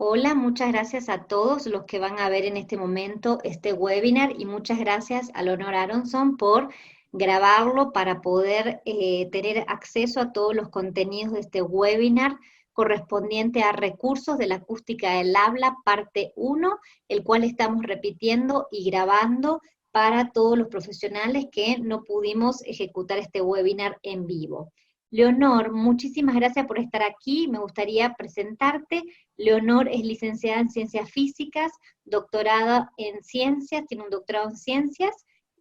Hola, muchas gracias a todos los que van a ver en este momento este webinar y muchas gracias a Leonor Aronson por grabarlo para poder tener acceso a todos los contenidos de este webinar correspondiente a recursos de la acústica del habla, parte 1, el cual estamos repitiendo y grabando para todos los profesionales que no pudimos ejecutar este webinar en vivo. Leonor, muchísimas gracias por estar aquí. Me gustaría presentarte. Leonor es licenciada en Ciencias Físicas, doctorada en Ciencias, tiene un doctorado en Ciencias,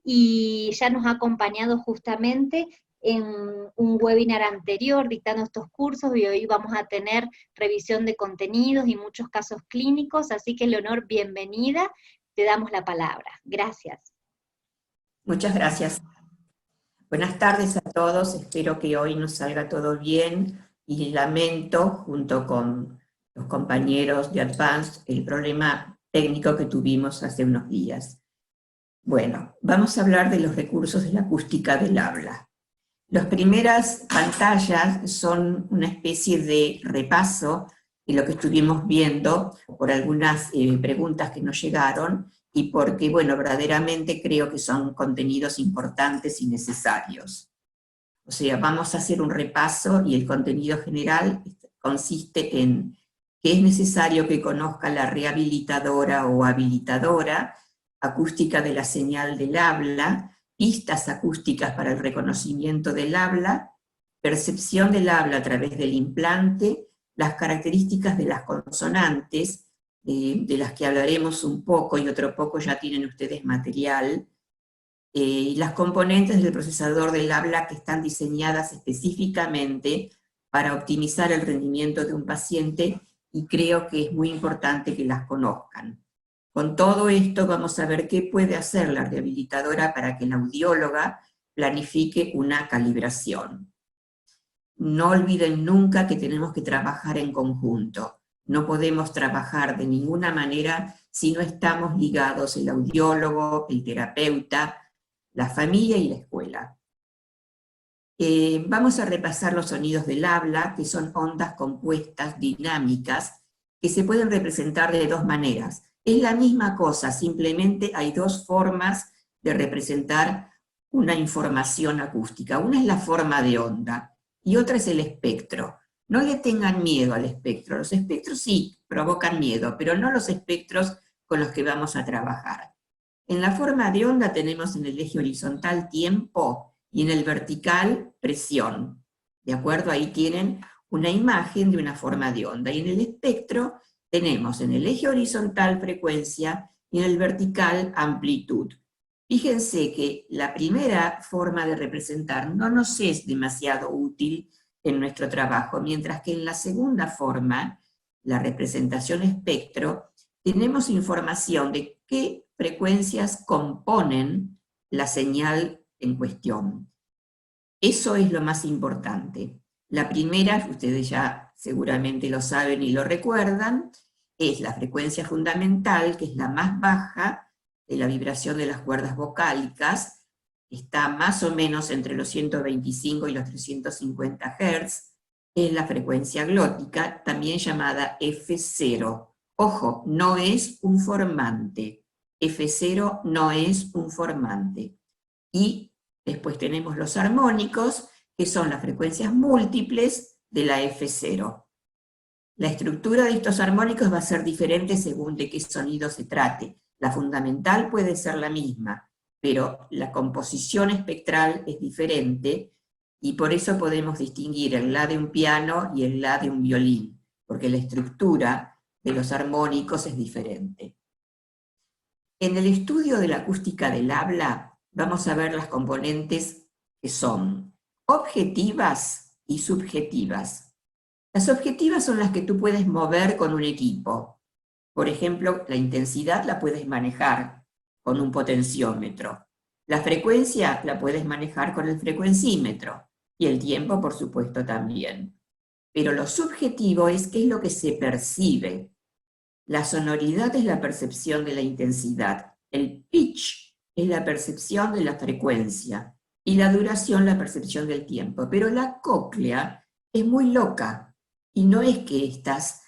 y ya nos ha acompañado justamente en un webinar anterior dictando estos cursos, y hoy vamos a tener revisión de contenidos y muchos casos clínicos, así que Leonor, bienvenida, te damos la palabra. Gracias. Muchas gracias. Buenas tardes a todos, espero que hoy nos salga todo bien y lamento, junto con los compañeros de Advanced, el problema técnico que tuvimos hace unos días. Bueno, vamos a hablar de los recursos de la acústica del habla. Las primeras pantallas son una especie de repaso de lo que estuvimos viendo por algunas preguntas que nos llegaron, y porque, bueno, verdaderamente creo que son contenidos importantes y necesarios. O sea, vamos a hacer un repaso y el contenido general consiste en que es necesario que conozca la rehabilitadora o habilitadora, acústica de la señal del habla, pistas acústicas para el reconocimiento del habla, percepción del habla a través del implante, las características de las consonantes, de las que hablaremos un poco y otro poco ya tienen ustedes material, y las componentes del procesador del habla que están diseñadas específicamente para optimizar el rendimiento de un paciente, y creo que es muy importante que las conozcan. Con todo esto vamos a ver qué puede hacer la rehabilitadora para que la audióloga planifique una calibración. No olviden nunca que tenemos que trabajar en conjunto. No podemos trabajar de ninguna manera si no estamos ligados el audiólogo, el terapeuta, la familia y la escuela. Vamos a repasar los sonidos del habla, que son ondas compuestas dinámicas, que se pueden representar de dos maneras. Es la misma cosa, simplemente hay dos formas de representar una información acústica. Una es la forma de onda, y otra es el espectro. No le tengan miedo al espectro. Los espectros sí provocan miedo, pero no los espectros con los que vamos a trabajar. En la forma de onda tenemos en el eje horizontal tiempo y en el vertical presión. ¿De acuerdo? Ahí tienen una imagen de una forma de onda. Y en el espectro tenemos en el eje horizontal frecuencia y en el vertical amplitud. Fíjense que la primera forma de representar no nos es demasiado útil en nuestro trabajo, mientras que en la segunda forma, la representación espectro, tenemos información de qué frecuencias componen la señal en cuestión. Eso es lo más importante. La primera, ustedes ya seguramente lo saben y lo recuerdan, es la frecuencia fundamental, que es la más baja de la vibración de las cuerdas vocálicas, está más o menos entre los 125 y los 350 Hz, es la frecuencia glótica, también llamada F0. Ojo, no es un formante. F0 no es un formante. Y después tenemos los armónicos, que son las frecuencias múltiples de la F0. La estructura de estos armónicos va a ser diferente según de qué sonido se trate. La fundamental puede ser la misma, pero la composición espectral es diferente, y por eso podemos distinguir el La de un piano y el La de un violín, porque la estructura de los armónicos es diferente. En el estudio de la acústica del habla vamos a ver las componentes que son objetivas y subjetivas. Las objetivas son las que tú puedes mover con un equipo. Por ejemplo, la intensidad la puedes manejar con un potenciómetro. La frecuencia la puedes manejar con el frecuencímetro. Y el tiempo, por supuesto, también. Pero lo subjetivo es qué es lo que se percibe. La sonoridad es la percepción de la intensidad. El pitch es la percepción de la frecuencia. Y la duración, la percepción del tiempo. Pero la cóclea es muy loca. Y no es que estás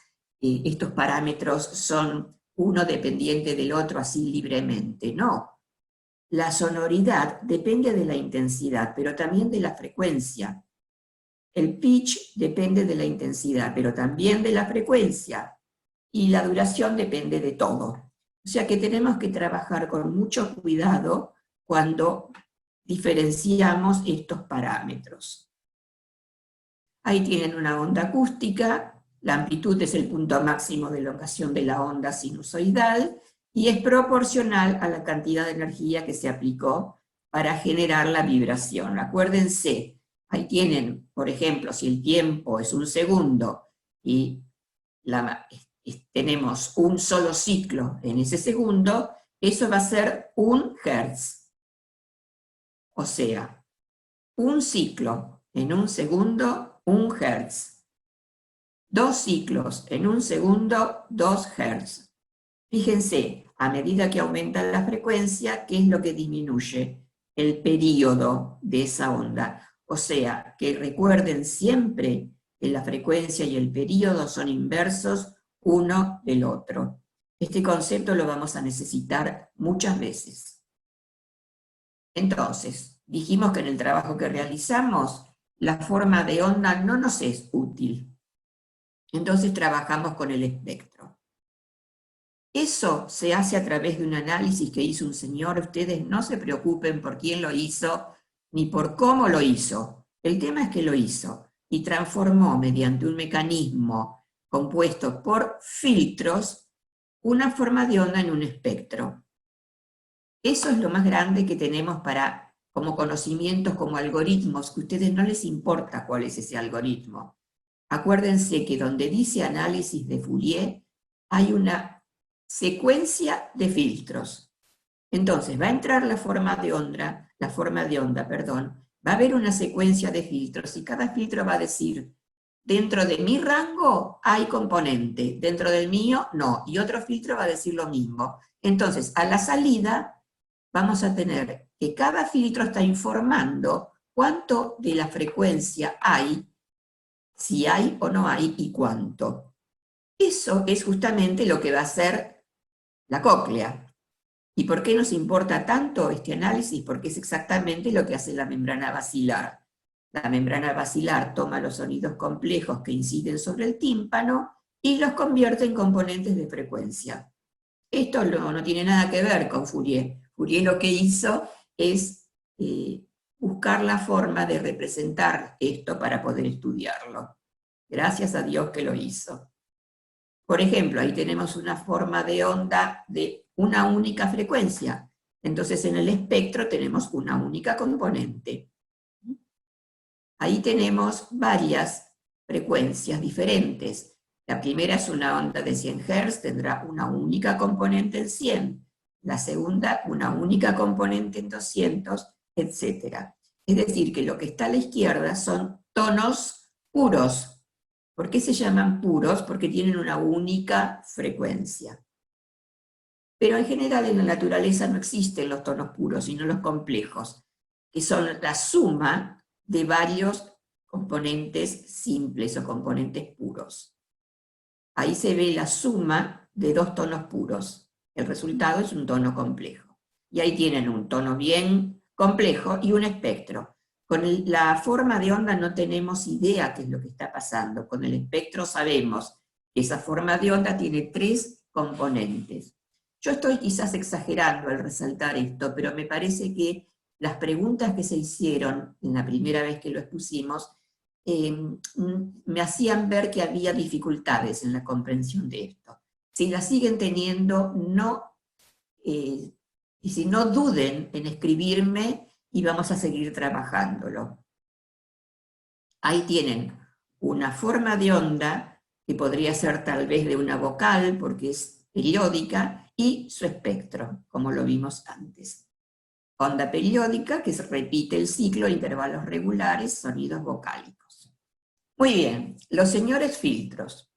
estos parámetros son uno dependiente del otro así libremente. No. La sonoridad depende de la intensidad, pero también de la frecuencia. El pitch depende de la intensidad, pero también de la frecuencia. Y la duración depende de todo. O sea que tenemos que trabajar con mucho cuidado cuando diferenciamos estos parámetros. Ahí tienen una onda acústica, la amplitud es el punto máximo de elongación de la onda sinusoidal, y es proporcional a la cantidad de energía que se aplicó para generar la vibración. Acuérdense, ahí tienen, por ejemplo, si el tiempo es 1 segundo y tenemos un solo ciclo en ese segundo, eso va a ser 1 Hertz. O sea, un ciclo en 1 segundo, 1 Hertz. 2 ciclos en 1 segundo, 2 Hertz. Fíjense, a medida que aumenta la frecuencia, ¿qué es lo que disminuye? El período de esa onda. O sea, que recuerden siempre que la frecuencia y el período son inversos uno del otro. Este concepto lo vamos a necesitar muchas veces. Entonces, dijimos que en el trabajo que realizamos, la forma de onda no nos es útil. Entonces trabajamos con el espectro. Eso se hace a través de un análisis que hizo un señor. Ustedes no se preocupen por quién lo hizo, ni por cómo lo hizo. El tema es que lo hizo y transformó mediante un mecanismo compuesto por filtros una forma de onda en un espectro. Eso es lo más grande que tenemos como conocimientos, como algoritmos, que a ustedes no les importa cuál es ese algoritmo. Acuérdense que donde dice análisis de Fourier, hay una secuencia de filtros. Entonces, va a entrar la forma de onda, va a haber una secuencia de filtros, y cada filtro va a decir, dentro de mi rango hay componente, dentro del mío no, y otro filtro va a decir lo mismo. Entonces, a la salida, vamos a tener que cada filtro está informando cuánto de la frecuencia hay, si hay o no hay, y cuánto. Eso es justamente lo que va a hacer la cóclea. ¿Y por qué nos importa tanto este análisis? Porque es exactamente lo que hace la membrana basilar. La membrana basilar toma los sonidos complejos que inciden sobre el tímpano y los convierte en componentes de frecuencia. Esto no tiene nada que ver con Fourier. Fourier lo que hizo es buscar la forma de representar esto para poder estudiarlo. Gracias a Dios que lo hizo. Por ejemplo, ahí tenemos una forma de onda de una única frecuencia. Entonces en el espectro tenemos una única componente. Ahí tenemos varias frecuencias diferentes. La primera es una onda de 100 Hz, tendrá una única componente en 100. La segunda, una única componente en 200, etc. Es decir, que lo que está a la izquierda son tonos puros. ¿Por qué se llaman puros? Porque tienen una única frecuencia. Pero en general en la naturaleza no existen los tonos puros, sino los complejos, que son la suma de varios componentes simples o componentes puros. Ahí se ve la suma de 2 tonos puros. El resultado es un tono complejo. Y ahí tienen un tono bien complejo y un espectro. Con la forma de onda no tenemos idea qué es lo que está pasando. Con el espectro sabemos que esa forma de onda tiene 3 componentes. Yo estoy quizás exagerando al resaltar esto, pero me parece que las preguntas que se hicieron en la primera vez que lo expusimos me hacían ver que había dificultades en la comprensión de esto. Si las siguen teniendo, y si no duden en escribirme y vamos a seguir trabajándolo. Ahí tienen una forma de onda que podría ser tal vez de una vocal porque es periódica, y su espectro, como lo vimos antes. Onda periódica que se repite el ciclo, intervalos regulares, sonidos vocálicos. Muy bien, los señores filtros.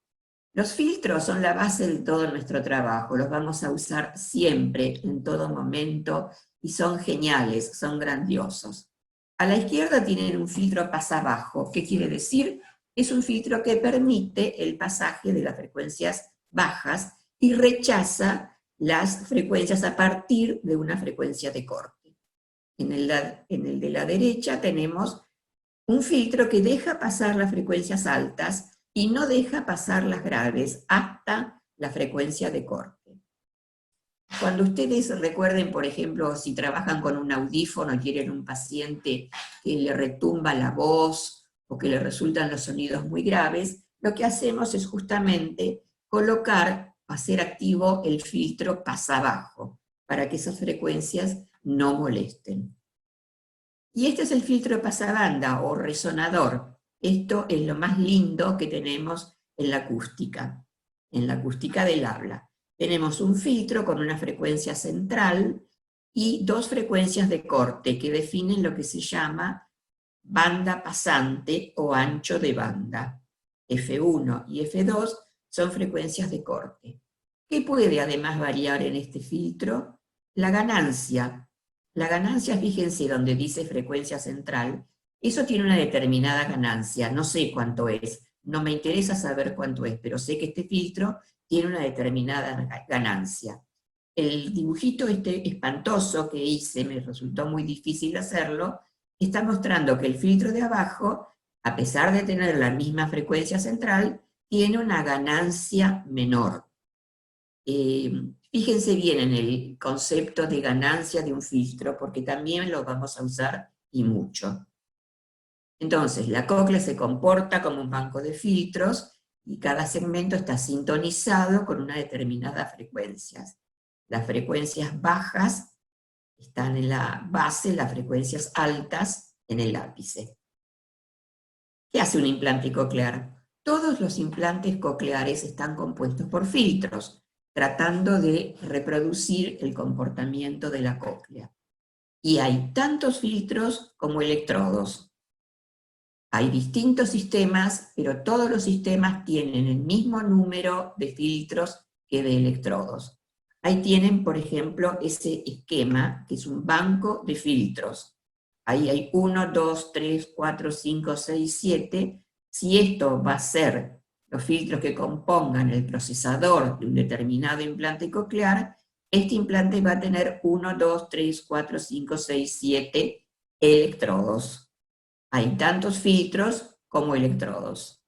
Los filtros son la base de todo nuestro trabajo, los vamos a usar siempre, en todo momento, y son geniales, son grandiosos. A la izquierda tienen un filtro pasabajo. ¿Qué quiere decir? es un filtro que permite el pasaje de las frecuencias bajas y rechaza las frecuencias a partir de una frecuencia de corte. En el de la derecha tenemos un filtro que deja pasar las frecuencias altas y no deja pasar las graves hasta la frecuencia de corte. Cuando ustedes recuerden, por ejemplo, si trabajan con un audífono y quieren un paciente que le retumba la voz o que le resultan los sonidos muy graves, lo que hacemos es justamente colocar, hacer activo el filtro pasabajo, para que esas frecuencias no molesten. Y este es el filtro pasabanda o resonador. Esto es lo más lindo que tenemos en la acústica del habla. Tenemos un filtro con una frecuencia central y dos frecuencias de corte que definen lo que se llama banda pasante o ancho de banda. F1 y F2 son frecuencias de corte. ¿Qué puede además variar en este filtro? La ganancia. La ganancia, fíjense donde dice frecuencia central, eso tiene una determinada ganancia, no sé cuánto es, no me interesa saber cuánto es, pero sé que este filtro tiene una determinada ganancia. El dibujito este espantoso que hice, me resultó muy difícil hacerlo, está mostrando que el filtro de abajo, a pesar de tener la misma frecuencia central, tiene una ganancia menor. Fíjense bien en el concepto de ganancia de un filtro, porque también lo vamos a usar y mucho. Entonces, la cóclea se comporta como un banco de filtros, y cada segmento está sintonizado con una determinada frecuencia. Las frecuencias bajas están en la base, las frecuencias altas en el ápice. ¿Qué hace un implante coclear? Todos los implantes cocleares están compuestos por filtros, tratando de reproducir el comportamiento de la cóclea. Y hay tantos filtros como electrodos. Hay distintos sistemas, pero todos los sistemas tienen el mismo número de filtros que de electrodos. Ahí tienen, por ejemplo, ese esquema, que es un banco de filtros. Ahí hay 1, 2, 3, 4, 5, 6, 7. Si esto va a ser los filtros que compongan el procesador de un determinado implante coclear, este implante va a tener 1, 2, 3, 4, 5, 6, 7 electrodos. Hay tantos filtros como electrodos.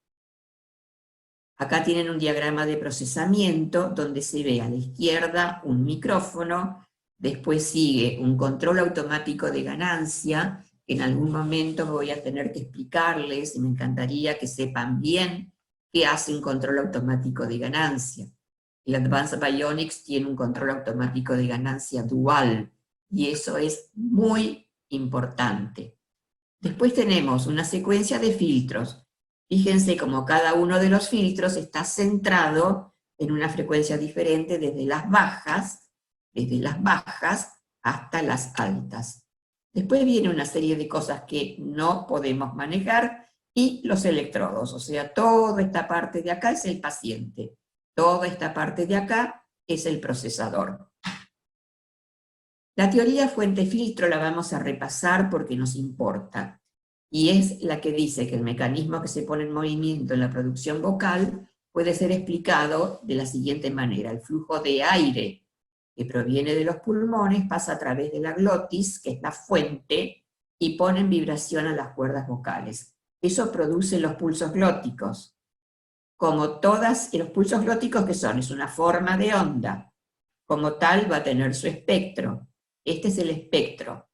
Acá tienen un diagrama de procesamiento donde se ve a la izquierda un micrófono, después sigue un control automático de ganancia, que en algún momento voy a tener que explicarles, y me encantaría que sepan bien qué hace un control automático de ganancia. El Advanced Bionics tiene un control automático de ganancia dual, y eso es muy importante. Después tenemos una secuencia de filtros. Fíjense cómo cada uno de los filtros está centrado en una frecuencia diferente desde las bajas hasta las altas. Después viene una serie de cosas que no podemos manejar, y los electrodos, o sea, toda esta parte de acá es el paciente, toda esta parte de acá es el procesador. La teoría fuente-filtro la vamos a repasar porque nos importa, y es la que dice que el mecanismo que se pone en movimiento en la producción vocal puede ser explicado de la siguiente manera. El flujo de aire que proviene de los pulmones pasa a través de la glotis, que es la fuente, y pone en vibración a las cuerdas vocales. Eso produce los pulsos glóticos. Como todas, y los pulsos glóticos, ¿qué son? Es una forma de onda. Como tal va a tener su espectro. Este es el espectro.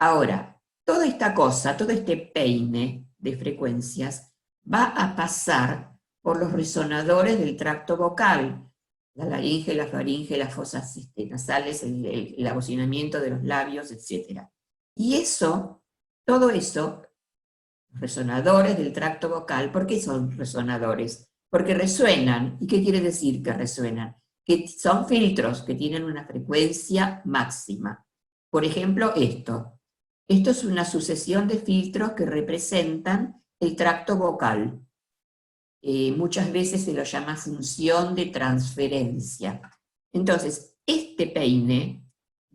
Ahora, toda esta cosa, todo este peine de frecuencias, va a pasar por los resonadores del tracto vocal, la laringe, la faringe, las fosas nasales, el abocinamiento de los labios, etc. Y eso, todo eso, resonadores del tracto vocal, ¿por qué son resonadores? Porque resuenan. ¿Y qué quiere decir que resuenan? Que son filtros que tienen una frecuencia máxima. Por ejemplo, esto. Esto es una sucesión de filtros que representan el tracto vocal. Muchas veces se lo llama función de transferencia. Entonces, este peine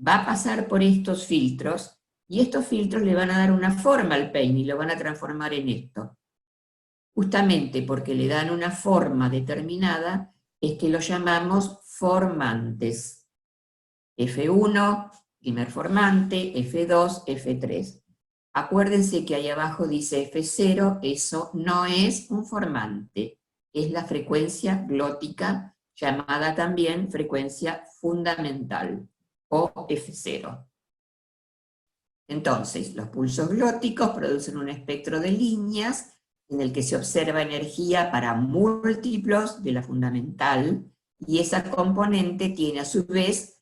va a pasar por estos filtros, y estos filtros le van a dar una forma al peine y lo van a transformar en esto. Justamente porque le dan una forma determinada, es que lo llamamos formantes. F1, primer formante, F2, F3. Acuérdense que ahí abajo dice F0, eso no es un formante, es la frecuencia glótica, llamada también frecuencia fundamental, o F0. Entonces, los pulsos glóticos producen un espectro de líneas en el que se observa energía para múltiplos de la fundamental, y esa componente tiene a su vez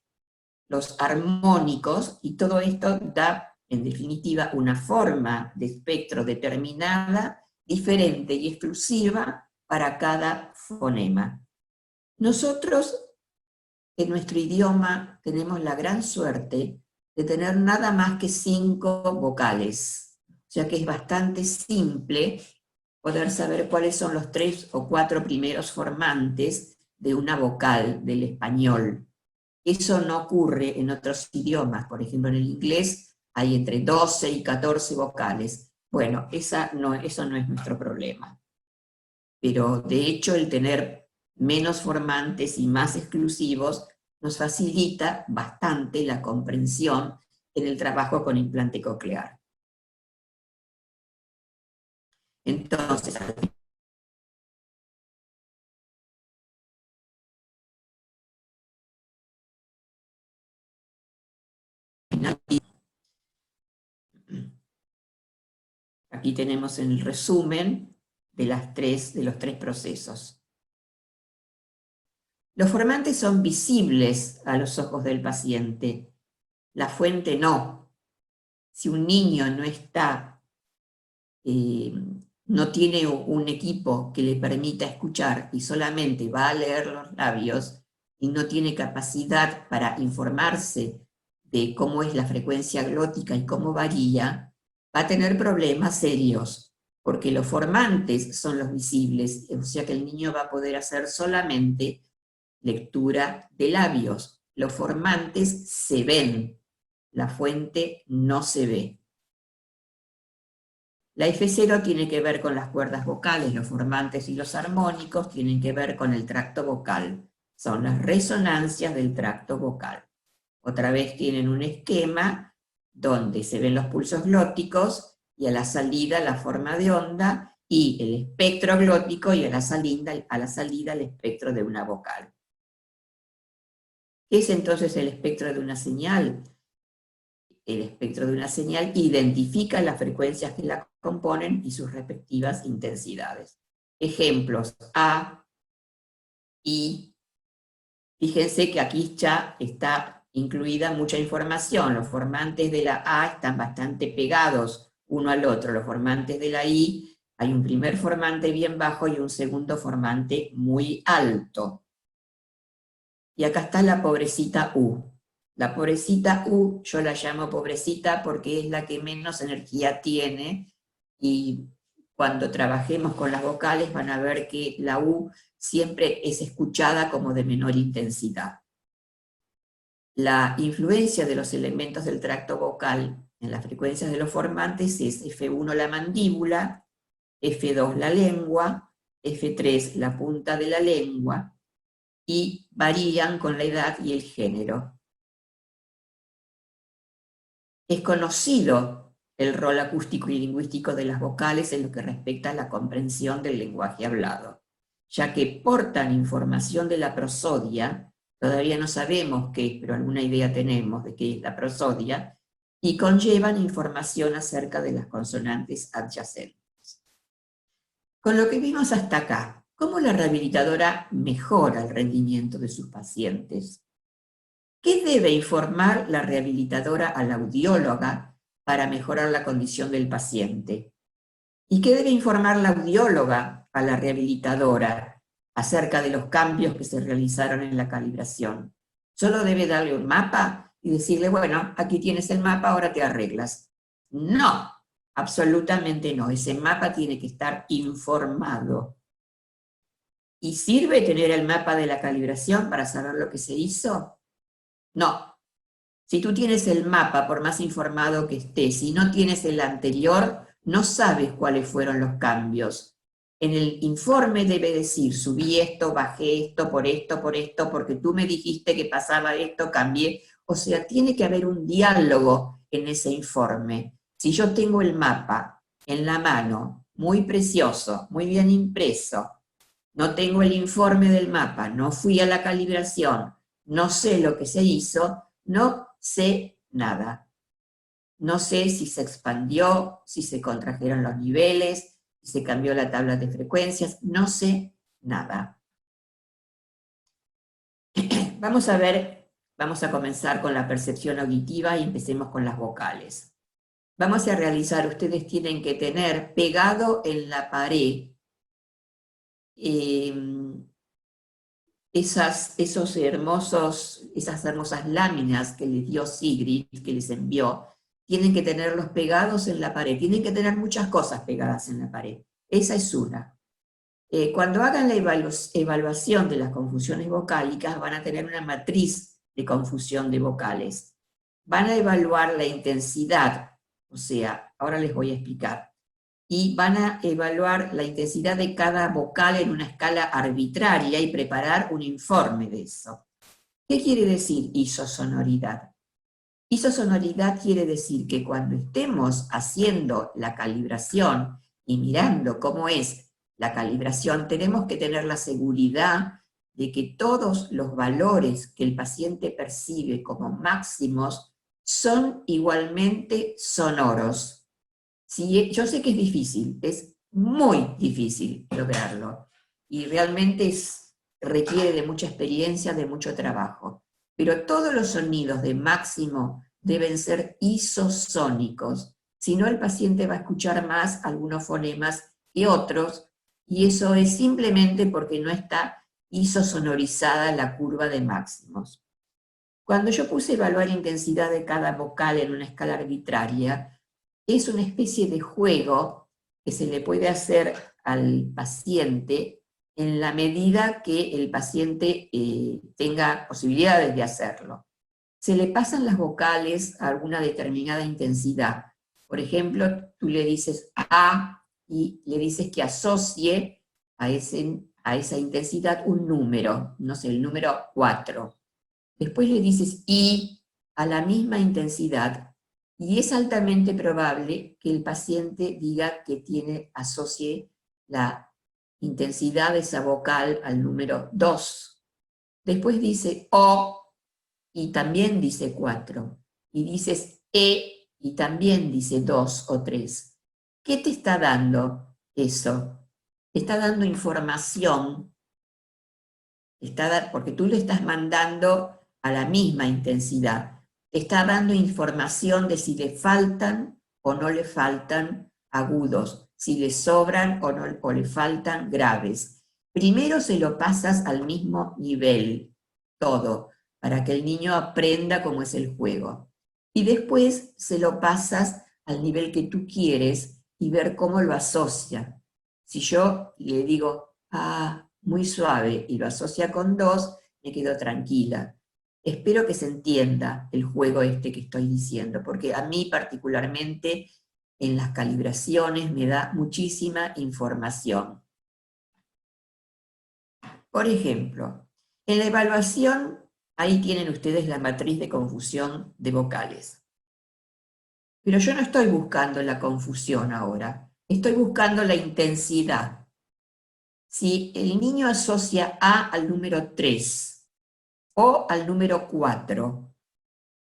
los armónicos, y todo esto da, en definitiva, una forma de espectro determinada, diferente y exclusiva para cada fonema. Nosotros, en nuestro idioma, tenemos la gran suerte de tener nada más que 5 vocales, o sea que es bastante simple poder saber cuáles son los 3 o 4 primeros formantes de una vocal del español. Eso no ocurre en otros idiomas, por ejemplo en el inglés hay entre 12 y 14 vocales. Bueno, eso no es nuestro problema. Pero de hecho el tener menos formantes y más exclusivos nos facilita bastante la comprensión en el trabajo con implante coclear. Entonces, aquí tenemos el resumen de los tres procesos. Los formantes son visibles a los ojos del paciente, la fuente no. Si un niño no está, no tiene un equipo que le permita escuchar y solamente va a leer los labios y no tiene capacidad para informarse de cómo es la frecuencia glótica y cómo varía, va a tener problemas serios, porque los formantes son los visibles, o sea que el niño va a poder hacer solamente lectura de labios. Los formantes se ven, la fuente no se ve. La F0 tiene que ver con las cuerdas vocales, los formantes y los armónicos tienen que ver con el tracto vocal. Son las resonancias del tracto vocal. Otra vez tienen un esquema donde se ven los pulsos glóticos y a la salida la forma de onda y el espectro glótico y a la salida el especro de una vocal. ¿Qué es entonces el espectro de una señal? El espectro de una señal identifica las frecuencias que la componen y sus respectivas intensidades. Ejemplos: A, I. Fíjense que aquí ya está incluida mucha información. Los formantes de la A están bastante pegados uno al otro. Los formantes de la I, hay un primer formante bien bajo y un segundo formante muy alto. Y acá está la pobrecita U. La pobrecita U, yo la llamo pobrecita porque es la que menos energía tiene, y cuando trabajemos con las vocales van a ver que la U siempre es escuchada como de menor intensidad. La influencia de los elementos del tracto vocal en las frecuencias de los formantes es F1 la mandíbula, F2 la lengua, F3 la punta de la lengua, y varían con la edad y el género. Es conocido el rol acústico y lingüístico de las vocales en lo que respecta a la comprensión del lenguaje hablado, ya que portan información de la prosodia, todavía no sabemos qué es, pero alguna idea tenemos de qué es la prosodia, y conllevan información acerca de las consonantes adyacentes. Con lo que vimos hasta acá, ¿cómo la rehabilitadora mejora el rendimiento de sus pacientes? ¿Qué debe informar la rehabilitadora a la audióloga para mejorar la condición del paciente? ¿Y qué debe informar la audióloga a la rehabilitadora acerca de los cambios que se realizaron en la calibración? ¿Solo debe darle un mapa y decirle, bueno, aquí tienes el mapa, ahora te arreglas? No, absolutamente no. Ese mapa tiene que estar informado. ¿Y sirve tener el mapa de la calibración para saber lo que se hizo? No. Si tú tienes el mapa, por más informado que estés, si no tienes el anterior, no sabes cuáles fueron los cambios. En el informe debe decir, subí esto, bajé esto, por esto, porque tú me dijiste que pasaba esto, cambié. O sea, tiene que haber un diálogo en ese informe. Si yo tengo el mapa en la mano, muy precioso, muy bien impreso, no tengo el informe del mapa, no fui a la calibración, no sé lo que se hizo, no sé nada. No sé si se expandió, si se contrajeron los niveles, si se cambió la tabla de frecuencias, no sé nada. Vamos a ver, vamos a comenzar con la percepción auditiva y empecemos con las vocales. Vamos a realizar, ustedes tienen que tener pegado en la pared esas hermosas láminas que les dio Sigrid, que les envió. Tienen que tenerlos pegados en la pared, tienen que tener muchas cosas pegadas en la pared. Esa es una. Cuando hagan la evaluación de las confusiones vocálicas, van a tener una matriz de confusión de vocales. Van a evaluar la intensidad, o sea, ahora les voy a explicar, y van a evaluar la intensidad de cada vocal en una escala arbitraria y preparar un informe de eso. ¿Qué quiere decir isosonoridad? Isosonoridad quiere decir que cuando estemos haciendo la calibración y mirando cómo es la calibración, tenemos que tener la seguridad de que todos los valores que el paciente percibe como máximos son igualmente sonoros. Sí, yo sé que es difícil, es muy difícil lograrlo, y realmente requiere de mucha experiencia, de mucho trabajo. Pero todos los sonidos de máximo deben ser isosónicos, si no el paciente va a escuchar más algunos fonemas que otros, y eso es simplemente porque no está isosonorizada la curva de máximos. Cuando yo puse evaluar intensidad de cada vocal en una escala arbitraria, es una especie de juego que se le puede hacer al paciente en la medida que el paciente tenga posibilidades de hacerlo. Se le pasan las vocales a alguna determinada intensidad. Por ejemplo, tú le dices A y le dices que asocie a esa intensidad un número, no sé, el número 4. Después le dices I a la misma intensidad, y es altamente probable que el paciente diga que asocie la intensidad de esa vocal al número 2. Después dice O y también dice 4. Y dices E y también dice 2 o 3. ¿Qué te está dando eso? Te está dando información, porque tú le estás mandando a la misma intensidad. Te está dando información de si le faltan o no le faltan agudos, si le sobran o le faltan graves. Primero se lo pasas al mismo nivel, todo, para que el niño aprenda cómo es el juego. Y después se lo pasas al nivel que tú quieres y ver cómo lo asocia. Si yo le digo, muy suave, y lo asocia con 2, me quedo tranquila. Espero que se entienda el juego que estoy diciendo, porque a mí particularmente en las calibraciones me da muchísima información. Por ejemplo, en la evaluación, ahí tienen ustedes la matriz de confusión de vocales. Pero yo no estoy buscando la confusión ahora, estoy buscando la intensidad. Si el niño asocia A al número 3, O al número 4,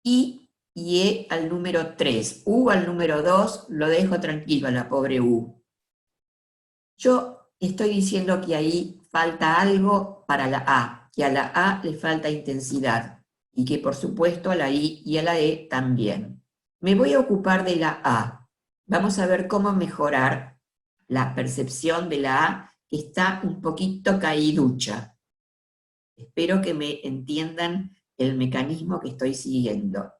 I y E al número 3, U al número 2, lo dejo tranquilo a la pobre U. Yo estoy diciendo que ahí falta algo para la A, que a la A le falta intensidad, y que por supuesto a la I y a la E también. Me voy a ocupar de la A. Vamos a ver cómo mejorar la percepción de la A, que está un poquito caíducha. Espero que me entiendan el mecanismo que estoy siguiendo.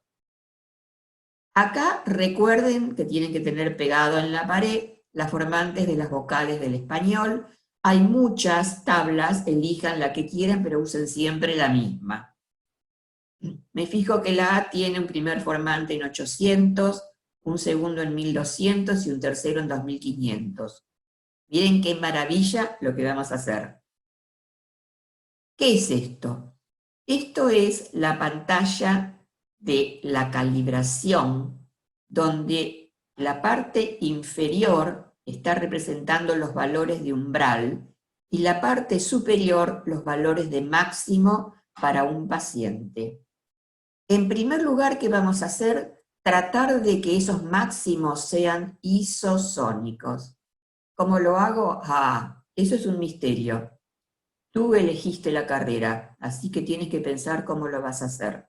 Acá recuerden que tienen que tener pegado en la pared las formantes de las vocales del español. Hay muchas tablas, elijan la que quieran, pero usen siempre la misma. Me fijo que la A tiene un primer formante en 800, un segundo en 1200 y un tercero en 2500. Miren qué maravilla lo que vamos a hacer. ¿Qué es esto? Esto es la pantalla de la calibración, donde la parte inferior está representando los valores de umbral y la parte superior los valores de máximo para un paciente. En primer lugar, ¿qué vamos a hacer? Tratar de que esos máximos sean isosónicos. ¿Cómo lo hago? Eso es un misterio. Tú elegiste la carrera, así que tienes que pensar cómo lo vas a hacer.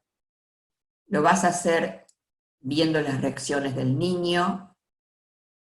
Lo vas a hacer viendo las reacciones del niño,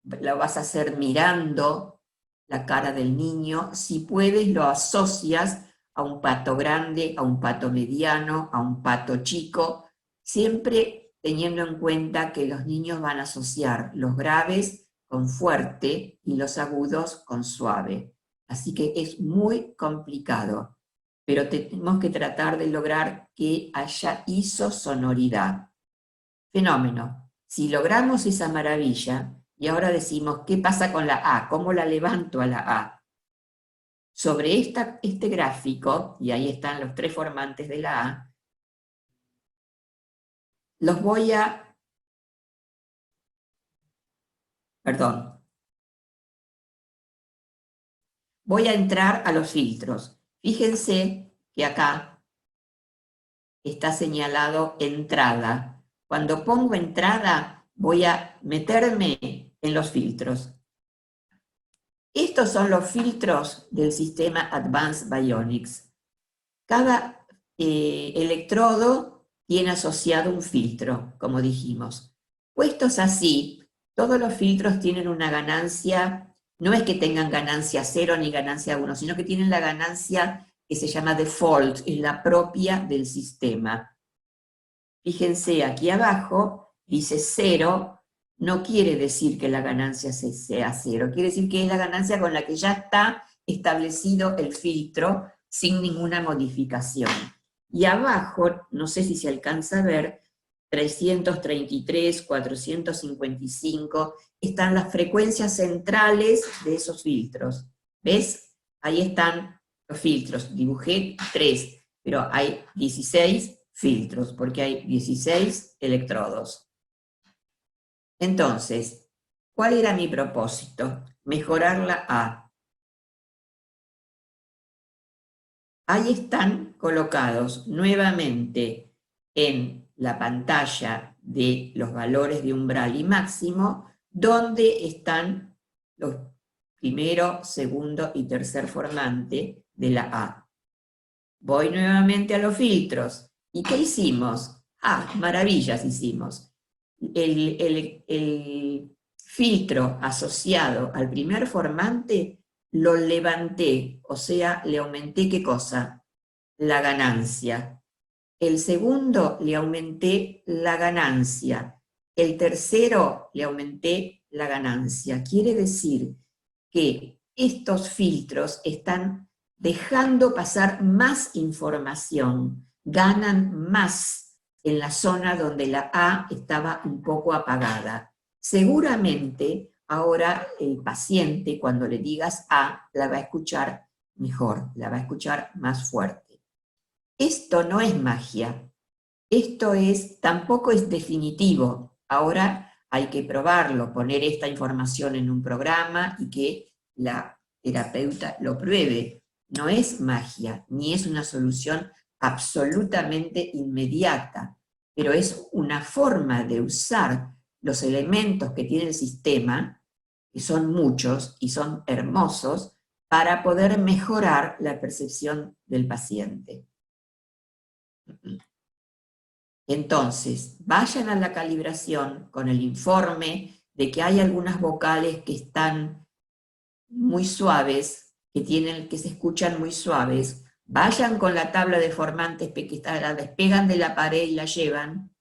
lo vas a hacer mirando la cara del niño. Si puedes, lo asocias a un pato grande, a un pato mediano, a un pato chico, siempre teniendo en cuenta que los niños van a asociar los graves con fuerte y los agudos con suave. Así que es muy complicado, pero tenemos que tratar de lograr que haya isosonoridad. Fenómeno. Si logramos esa maravilla, y ahora decimos, ¿qué pasa con la A? ¿Cómo la levanto a la A? Sobre este gráfico, y ahí están los tres formantes de la A, los voy a... Perdón. Voy a entrar a los filtros. Fíjense que acá está señalado entrada. Cuando pongo entrada, voy a meterme en los filtros. Estos son los filtros del sistema Advanced Bionics. Cada electrodo tiene asociado un filtro, como dijimos. Puestos así, todos los filtros tienen una ganancia, no es que tengan ganancia 0 ni ganancia 1, sino que tienen la ganancia que se llama default, es la propia del sistema. Fíjense, aquí abajo dice 0, no quiere decir que la ganancia sea 0, quiere decir que es la ganancia con la que ya está establecido el filtro sin ninguna modificación. Y abajo, no sé si se alcanza a ver, 333, 455, están las frecuencias centrales de esos filtros. ¿Ves? Ahí están los filtros. Dibujé 3, pero hay 16 filtros, porque hay 16 electrodos. Entonces, ¿cuál era mi propósito? Mejorar la A. Ahí están colocados nuevamente en la pantalla de los valores de umbral y máximo, donde están los primero, segundo y tercer formante de la A. Voy nuevamente a los filtros. ¿Y qué hicimos? Maravillas hicimos. El filtro asociado al primer formante lo levanté, o sea, le aumenté ¿qué cosa? La ganancia. El segundo le aumenté la ganancia. El tercero le aumenté la ganancia. Quiere decir que estos filtros están dejando pasar más información, ganan más en la zona donde la A estaba un poco apagada. Seguramente ahora el paciente, cuando le digas A, la va a escuchar mejor, la va a escuchar más fuerte. Esto no es magia, esto tampoco es definitivo. Ahora hay que probarlo, poner esta información en un programa y que la terapeuta lo pruebe. No es magia, ni es una solución absolutamente inmediata, pero es una forma de usar los elementos que tiene el sistema, que son muchos y son hermosos, para poder mejorar la percepción del paciente. Entonces, vayan a la calibración con el informe de que hay algunas vocales que están muy suaves, que se escuchan muy suaves. Vayan con la tabla de formantes que la despegan de la pared y la llevan,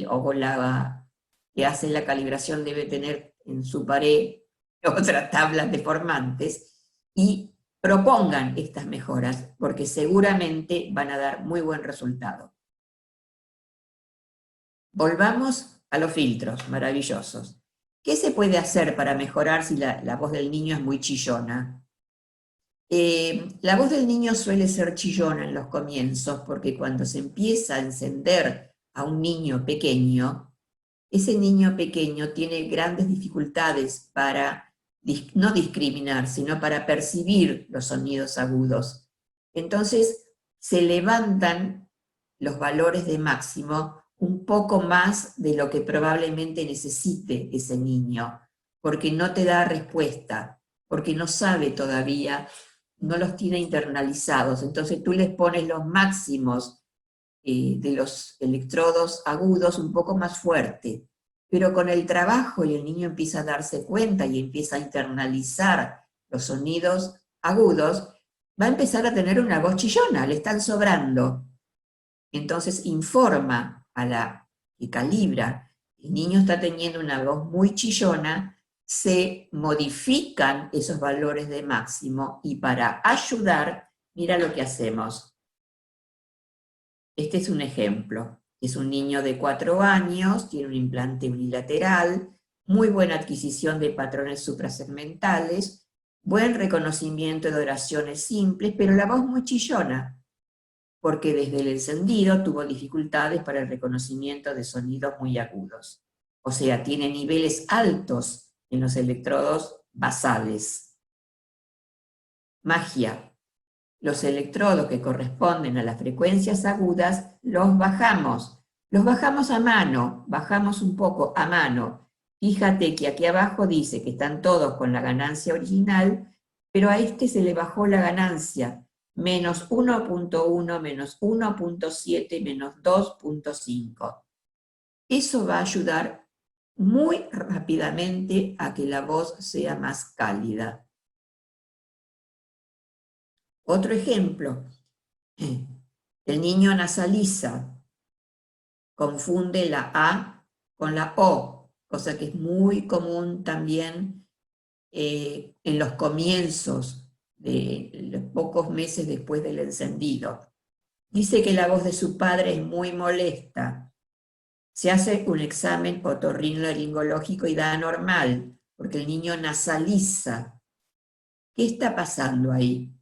o con la que hace la calibración debe tener en su pared otra tabla de formantes, y propongan estas mejoras, porque seguramente van a dar muy buen resultado. Volvamos a los filtros maravillosos. ¿Qué se puede hacer para mejorar si la voz del niño es muy chillona? La voz del niño suele ser chillona en los comienzos, porque cuando se empieza a encender a un niño pequeño, ese niño pequeño tiene grandes dificultades para no discriminar, sino para percibir los sonidos agudos. Entonces se levantan los valores de máximo un poco más de lo que probablemente necesite ese niño, porque no te da respuesta, porque no sabe todavía, no los tiene internalizados. Entonces tú les pones los máximos de los electrodos agudos un poco más fuerte, pero con el trabajo y el niño empieza a darse cuenta y empieza a internalizar los sonidos agudos, va a empezar a tener una voz chillona, le están sobrando. Entonces informa a la que calibra, el niño está teniendo una voz muy chillona, se modifican esos valores de máximo y para ayudar, mira lo que hacemos. Este es un ejemplo. Es un niño de 4 años, tiene un implante unilateral, muy buena adquisición de patrones suprasegmentales, buen reconocimiento de oraciones simples, pero la voz muy chillona, porque desde el encendido tuvo dificultades para el reconocimiento de sonidos muy agudos. O sea, tiene niveles altos en los electrodos basales. Magia. Los electrodos que corresponden a las frecuencias agudas los bajamos a mano, bajamos un poco a mano. Fíjate que aquí abajo dice que están todos con la ganancia original, pero a este se le bajó la ganancia, menos 1.1, menos 1.7, menos 2.5. Eso va a ayudar muy rápidamente a que la voz sea más cálida. Otro ejemplo, el niño nasaliza, confunde la A con la O, cosa que es muy común también en los comienzos de los pocos meses después del encendido. Dice que la voz de su padre es muy molesta. Se hace un examen otorrinolaringológico y da normal, porque el niño nasaliza. ¿Qué está pasando ahí?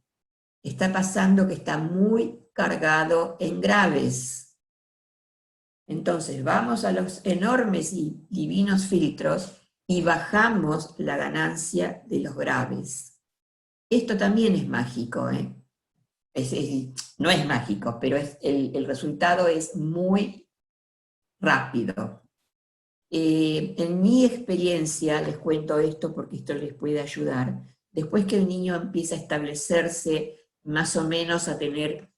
Está pasando que está muy cargado en graves. Entonces vamos a los enormes y divinos filtros y bajamos la ganancia de los graves. Esto también es mágico, ¿eh? No es mágico, pero el resultado es muy rápido. En mi experiencia, les cuento esto porque esto les puede ayudar, después que el niño empieza a establecerse más o menos a tener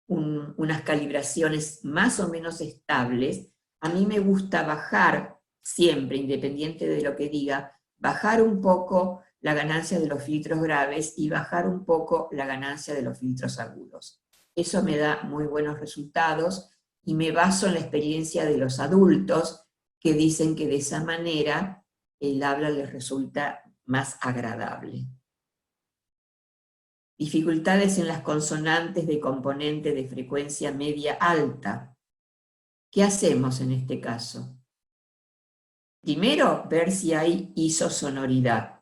unas calibraciones más o menos estables, a mí me gusta bajar siempre, independiente de lo que diga, bajar un poco la ganancia de los filtros graves y bajar un poco la ganancia de los filtros agudos. Eso me da muy buenos resultados y me baso en la experiencia de los adultos que dicen que de esa manera el habla les resulta más agradable. Dificultades en las consonantes de componente de frecuencia media alta. ¿Qué hacemos en este caso? Primero, ver si hay isosonoridad.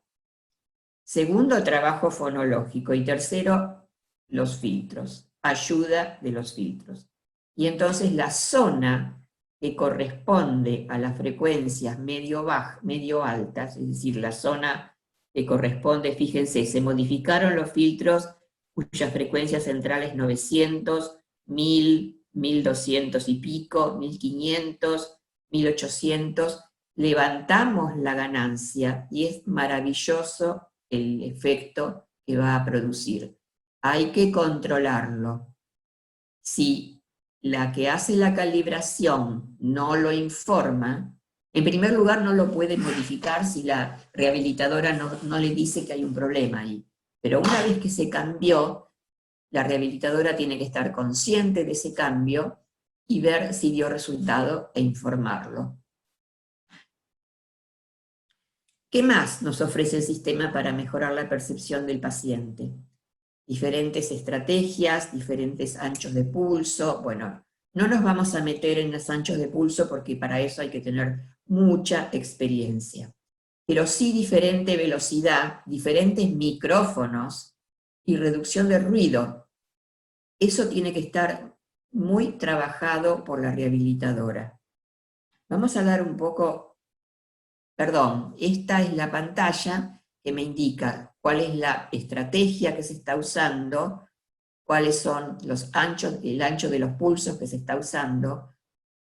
Segundo, trabajo fonológico. Y tercero, los filtros. Ayuda de los filtros. Y entonces la zona que corresponde a las frecuencias medio altas, es decir, la zona que corresponde, fíjense, se modificaron los filtros cuya frecuencia central es 900, 1000, 1200 y pico, 1500, 1800, levantamos la ganancia y es maravilloso el efecto que va a producir. Hay que controlarlo. Si la que hace la calibración no lo informa, en primer lugar no lo puede modificar si la rehabilitadora no le dice que hay un problema ahí. Pero una vez que se cambió, la rehabilitadora tiene que estar consciente de ese cambio y ver si dio resultado e informarlo. ¿Qué más nos ofrece el sistema para mejorar la percepción del paciente? Diferentes estrategias, diferentes anchos de pulso. Bueno, no nos vamos a meter en los anchos de pulso porque para eso hay que tener mucha experiencia. pero sí diferente velocidad, diferentes micrófonos y reducción de ruido. Eso tiene que estar muy trabajado por la rehabilitadora. Vamos a hablar un poco, perdón, esta es la pantalla que me indica cuál es la estrategia que se está usando, cuáles son los anchos, el ancho de los pulsos que se está usando,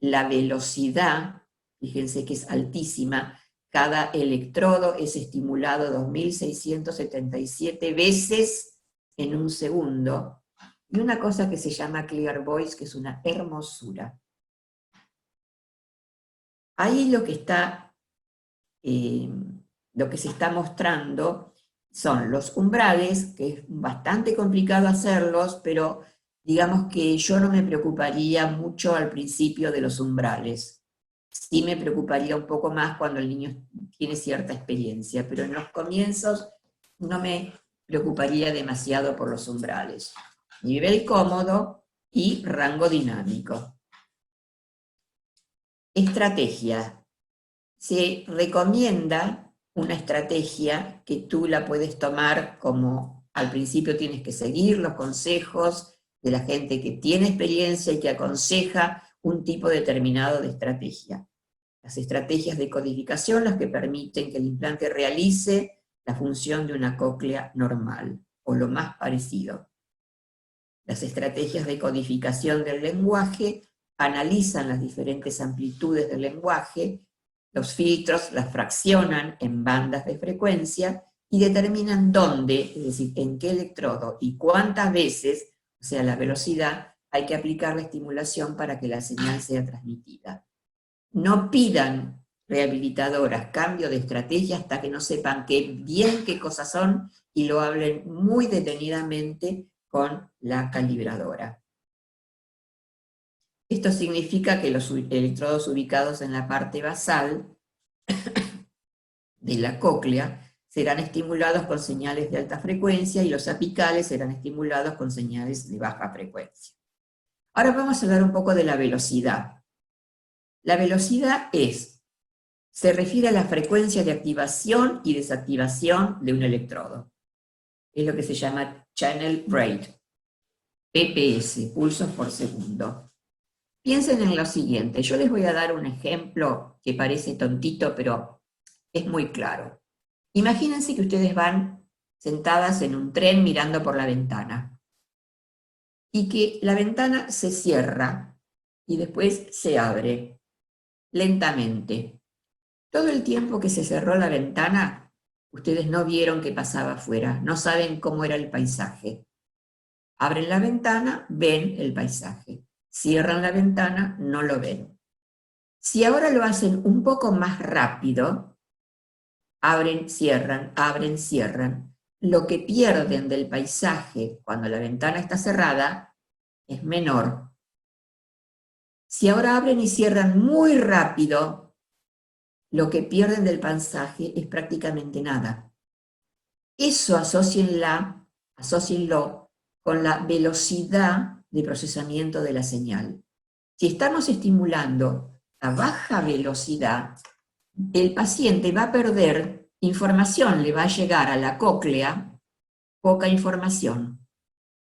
la velocidad, fíjense que es altísima, cada electrodo es estimulado 2677 veces en un segundo, y una cosa que se llama Clear Voice, que es una hermosura. Ahí lo que se está mostrando son los umbrales, que es bastante complicado hacerlos, pero digamos que yo no me preocuparía mucho al principio de los umbrales. Sí me preocuparía un poco más cuando el niño tiene cierta experiencia, pero en los comienzos no me preocuparía demasiado por los umbrales. Nivel cómodo y rango dinámico. Estrategia. Se recomienda una estrategia que tú la puedes tomar como al principio tienes que seguir los consejos de la gente que tiene experiencia y que aconseja un tipo determinado de estrategia. Las estrategias de codificación, las que permiten que el implante realice la función de una cóclea normal, o lo más parecido. Las estrategias de codificación del lenguaje analizan las diferentes amplitudes del lenguaje, los filtros las fraccionan en bandas de frecuencia y determinan dónde, es decir, en qué electrodo y cuántas veces, o sea, la velocidad, hay que aplicar la estimulación para que la señal sea transmitida. No pidan, rehabilitadoras, cambio de estrategia hasta que no sepan bien qué cosas son y lo hablen muy detenidamente con la calibradora. Esto significa que los electrodos ubicados en la parte basal de la cóclea serán estimulados con señales de alta frecuencia y los apicales serán estimulados con señales de baja frecuencia. Ahora vamos a hablar un poco de la velocidad. La velocidad se refiere a la frecuencia de activación y desactivación de un electrodo. Es lo que se llama channel rate, PPS, pulsos por segundo. Piensen en lo siguiente, yo les voy a dar un ejemplo que parece tontito, pero es muy claro. Imagínense que ustedes van sentadas en un tren mirando por la ventana, y que la ventana se cierra y después se abre lentamente. Todo el tiempo que se cerró la ventana, ustedes no vieron qué pasaba afuera, no saben cómo era el paisaje. Abren la ventana, ven el paisaje. Cierran la ventana, no lo ven. Si ahora lo hacen un poco más rápido, abren, cierran, lo que pierden del paisaje cuando la ventana está cerrada es menor. Si ahora abren y cierran muy rápido, lo que pierden del paisaje es prácticamente nada. Eso asócienlo con la velocidad de procesamiento de la señal. Si estamos estimulando a baja velocidad, el paciente va a perder información, le va a llegar a la cóclea poca información.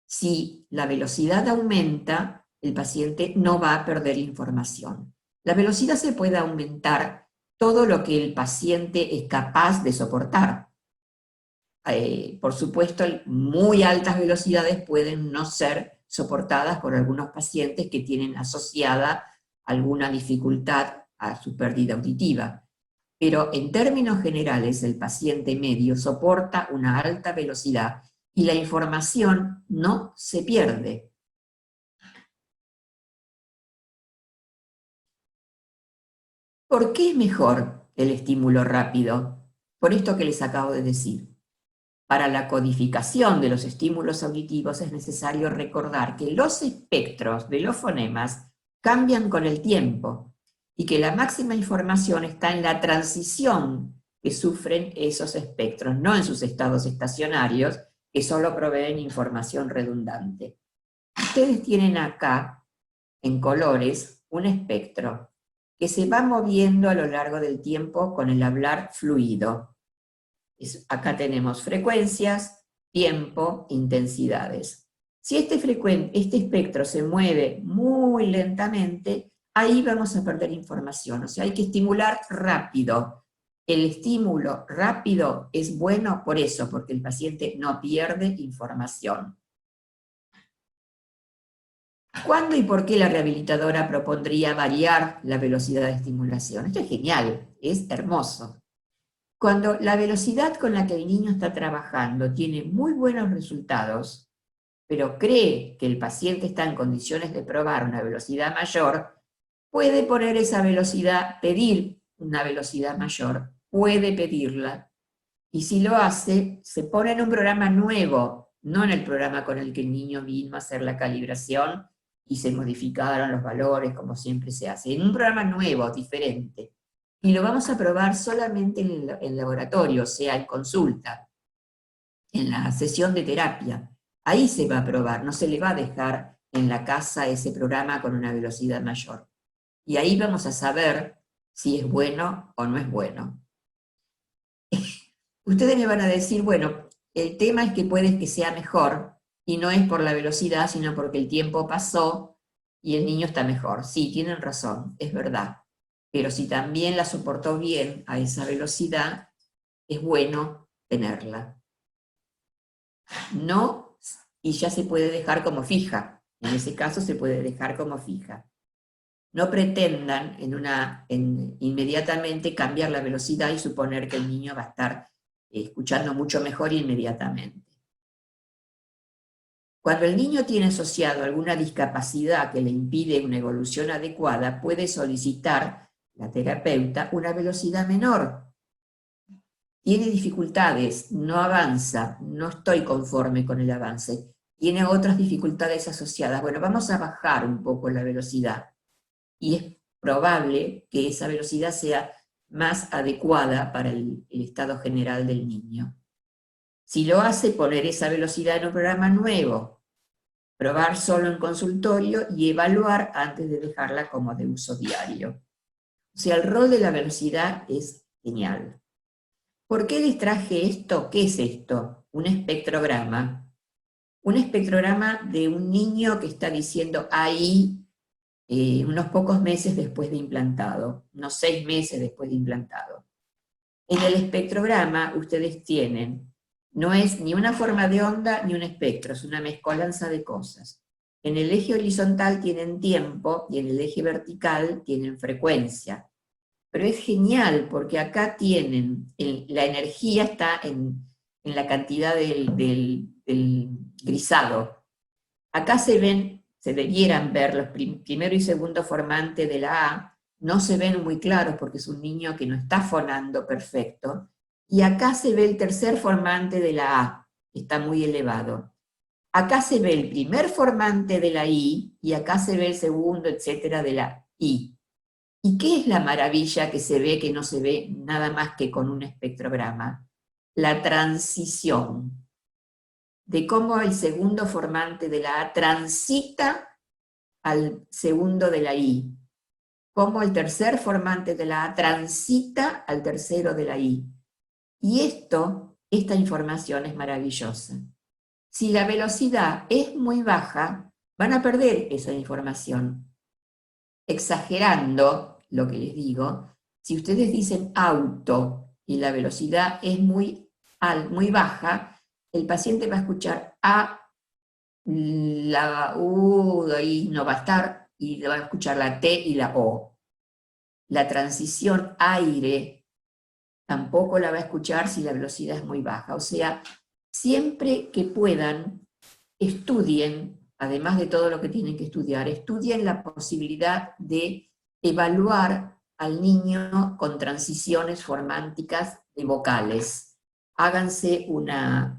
Si la velocidad aumenta, el paciente no va a perder información. La velocidad se puede aumentar todo lo que el paciente es capaz de soportar. Por supuesto, muy altas velocidades pueden no ser soportadas por algunos pacientes que tienen asociada alguna dificultad a su pérdida auditiva. Pero en términos generales, el paciente medio soporta una alta velocidad y la información no se pierde. ¿Por qué es mejor el estímulo rápido? Por esto que les acabo de decir. Para la codificación de los estímulos auditivos es necesario recordar que los espectros de los fonemas cambian con el tiempo y que la máxima información está en la transición que sufren esos espectros, no en sus estados estacionarios, que solo proveen información redundante. Ustedes tienen acá, en colores, un espectro que se va moviendo a lo largo del tiempo con el hablar fluido. Acá tenemos frecuencias, tiempo, intensidades. Si este espectro se mueve muy lentamente, ahí vamos a perder información. O sea, hay que estimular rápido. El estímulo rápido es bueno por eso, porque el paciente no pierde información. ¿Cuándo y por qué la rehabilitadora propondría variar la velocidad de estimulación? Esto es genial, es hermoso. Cuando la velocidad con la que el niño está trabajando tiene muy buenos resultados, pero cree que el paciente está en condiciones de probar una velocidad mayor, puede poner esa velocidad, pedir una velocidad mayor, puede pedirla. Y si lo hace, se pone en un programa nuevo, no en el programa con el que el niño vino a hacer la calibración y se modificaron los valores como siempre se hace, en un programa nuevo, diferente. Y lo vamos a probar solamente en el laboratorio, o sea, en consulta, en la sesión de terapia. Ahí se va a probar, no se le va a dejar en la casa ese programa con una velocidad mayor. Y ahí vamos a saber si es bueno o no es bueno. Ustedes me van a decir, bueno, el tema es que puede que sea mejor, y no es por la velocidad, sino porque el tiempo pasó y el niño está mejor. Sí, tienen razón, es verdad. Pero si también la soportó bien a esa velocidad, es bueno tenerla. No, y ya se puede dejar como fija. En ese caso se puede dejar como fija. No pretendan inmediatamente cambiar la velocidad y suponer que el niño va a estar escuchando mucho mejor inmediatamente. Cuando el niño tiene asociado alguna discapacidad que le impide una evolución adecuada, puede solicitar la terapeuta una velocidad menor. Tiene dificultades, no avanza, no estoy conforme con el avance, tiene otras dificultades asociadas. Bueno, vamos a bajar un poco la velocidad. Y es probable que esa velocidad sea más adecuada para el estado general del niño. Si lo hace, poner esa velocidad en un programa nuevo, probar solo en consultorio y evaluar antes de dejarla como de uso diario. O sea, el rol de la velocidad es genial. ¿Por qué les traje esto? ¿Qué es esto? Un espectrograma. Un espectrograma de un niño que está diciendo ahí, unos pocos meses después de implantado, unos 6 meses después de implantado. En el espectrograma ustedes tienen, no es ni una forma de onda ni un espectro, es una mezcolanza de cosas. En el eje horizontal tienen tiempo y en el eje vertical tienen frecuencia. Pero es genial porque acá tienen, la energía está en la cantidad del grisado. Acá se debieran ver los primero y segundo formante de la A, no se ven muy claros porque es un niño que no está fonando perfecto, y acá se ve el tercer formante de la A, que está muy elevado. Acá se ve el primer formante de la I, y acá se ve el segundo, etcétera, de la I. ¿Y qué es la maravilla que se ve, que no se ve nada más que con un espectrograma? La transición de cómo el segundo formante de la A transita al segundo de la I, cómo el tercer formante de la A transita al tercero de la I. Y esta información es maravillosa. Si la velocidad es muy baja, van a perder esa información. Exagerando lo que les digo, si ustedes dicen auto y la velocidad es muy baja, el paciente va a escuchar A, la U, ahí no va a estar, y va a escuchar la T y la O. La transición aire tampoco la va a escuchar si la velocidad es muy baja. O sea, siempre que puedan, estudien, además de todo lo que tienen que estudiar, estudien la posibilidad de evaluar al niño con transiciones formánticas de vocales. Háganse una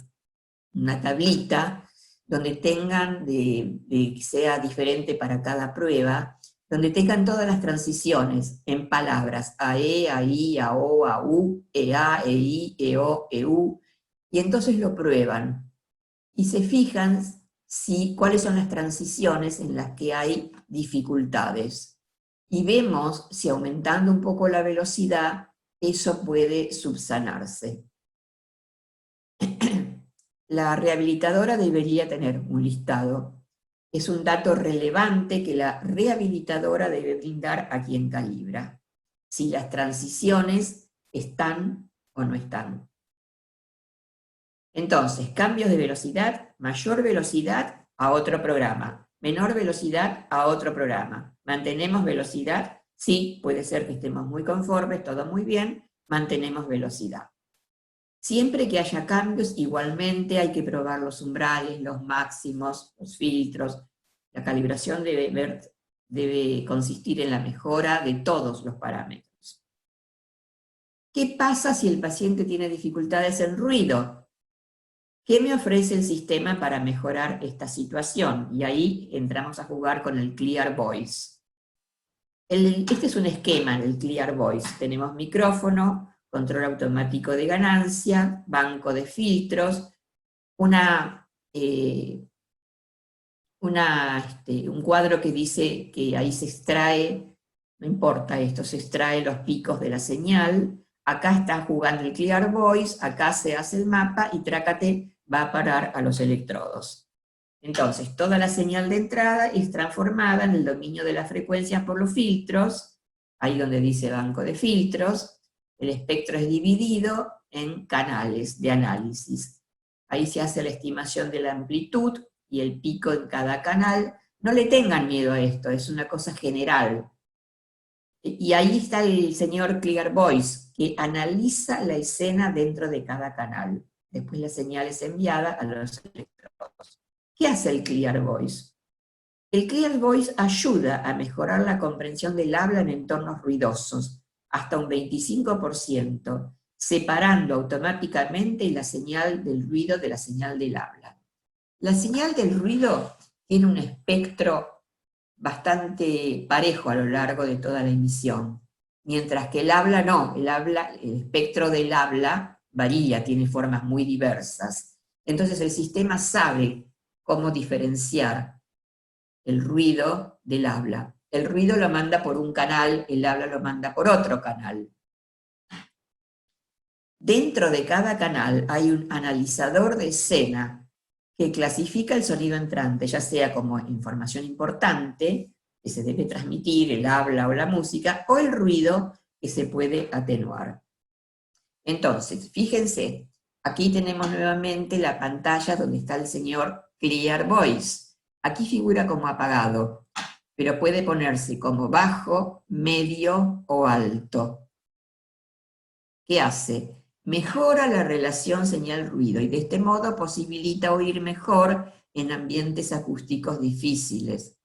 tablita donde tengan, que sea diferente para cada prueba, donde tengan todas las transiciones en palabras, a E, a I, a O, a U, E, A, E, I, E, O, E, U, y entonces lo prueban. Y se fijan cuáles son las transiciones en las que hay dificultades. y vemos si aumentando un poco la velocidad, eso puede subsanarse. La rehabilitadora debería tener un listado. Es un dato relevante que la rehabilitadora debe brindar a quien calibra, si las transiciones están o no están. Entonces, cambios de velocidad, mayor velocidad a otro programa, menor velocidad a otro programa. ¿Mantenemos velocidad? Sí, puede ser que estemos muy conformes, todo muy bien, mantenemos velocidad. Siempre que haya cambios, igualmente hay que probar los umbrales, los máximos, los filtros. La calibración debe consistir en la mejora de todos los parámetros. ¿Qué pasa si el paciente tiene dificultades en ruido? ¿Qué me ofrece el sistema para mejorar esta situación? Y ahí entramos a jugar con el Clear Voice. Este es un esquema del Clear Voice. Tenemos micrófono, control automático de ganancia, banco de filtros, un cuadro que dice que ahí se extrae, no importa esto, se extrae los picos de la señal, acá está jugando el Clear Voice, acá se hace el mapa y trácate va a parar a los electrodos. Entonces, toda la señal de entrada es transformada en el dominio de las frecuencias por los filtros, ahí donde dice banco de filtros. El espectro es dividido en canales de análisis. Ahí se hace la estimación de la amplitud y el pico en cada canal. No le tengan miedo a esto, es una cosa general. Y ahí está el señor Clear Voice, que analiza la escena dentro de cada canal. Después la señal es enviada a los electrodos. ¿Qué hace el Clear Voice? El Clear Voice ayuda a mejorar la comprensión del habla en entornos ruidosos, hasta un 25%, separando automáticamente la señal del ruido de la señal del habla. La señal del ruido tiene un espectro bastante parejo a lo largo de toda la emisión, mientras que el habla no, el espectro del habla varía, tiene formas muy diversas. Entonces el sistema sabe cómo diferenciar el ruido del habla. El ruido lo manda por un canal, el habla lo manda por otro canal. Dentro de cada canal hay un analizador de escena que clasifica el sonido entrante, ya sea como información importante, que se debe transmitir, el habla o la música, o el ruido que se puede atenuar. Entonces, fíjense, aquí tenemos nuevamente la pantalla donde está el señor Clear Voice. Aquí figura como apagado, pero puede ponerse como bajo, medio o alto. ¿Qué hace? Mejora la relación señal-ruido y de este modo posibilita oír mejor en ambientes acústicos difíciles.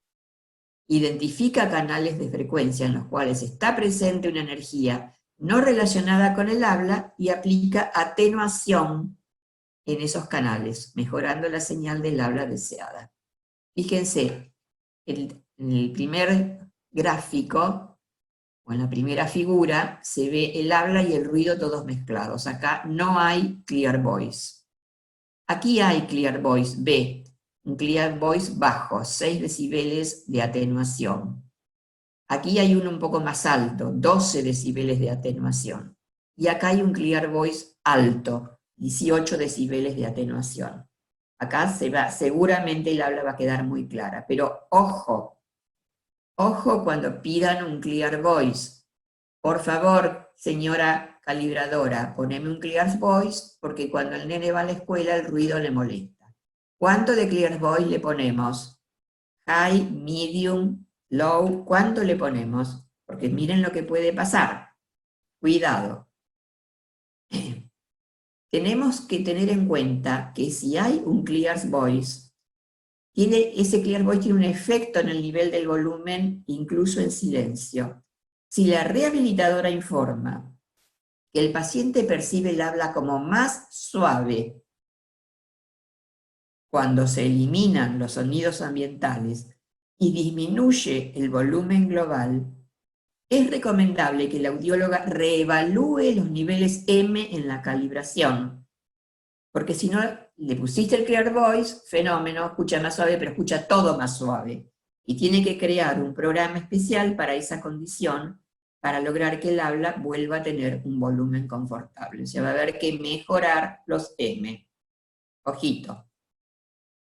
Identifica canales de frecuencia en los cuales está presente una energía no relacionada con el habla y aplica atenuación en esos canales, mejorando la señal del habla deseada. Fíjense, en el primer gráfico, o en la primera figura, se ve el habla y el ruido todos mezclados. Acá no hay Clear Voice. Aquí hay Clear Voice B, un Clear Voice bajo, 6 decibeles de atenuación. Aquí hay uno un poco más alto, 12 decibeles de atenuación. Y acá hay un Clear Voice alto, 18 decibeles de atenuación. Acá seguramente el habla va a quedar muy clara, pero ojo, ojo cuando pidan un Clear Voice. Por favor, señora calibradora, poneme un Clear Voice, porque cuando el nene va a la escuela el ruido le molesta. ¿Cuánto de Clear Voice le ponemos? High, medium, low, ¿cuánto le ponemos? Porque miren lo que puede pasar. Cuidado. Tenemos que tener en cuenta que si hay un Clear Voice, ese Clear Voice tiene un efecto en el nivel del volumen, incluso en silencio. Si la rehabilitadora informa que el paciente percibe el habla como más suave cuando se eliminan los sonidos ambientales y disminuye el volumen global, es recomendable que la audióloga reevalúe los niveles M en la calibración, porque si no, le pusiste el Clear Voice, fenómeno, escucha más suave, pero escucha todo más suave. y tiene que crear un programa especial para esa condición, para lograr que el habla vuelva a tener un volumen confortable. O sea, va a haber que mejorar los M. Ojito.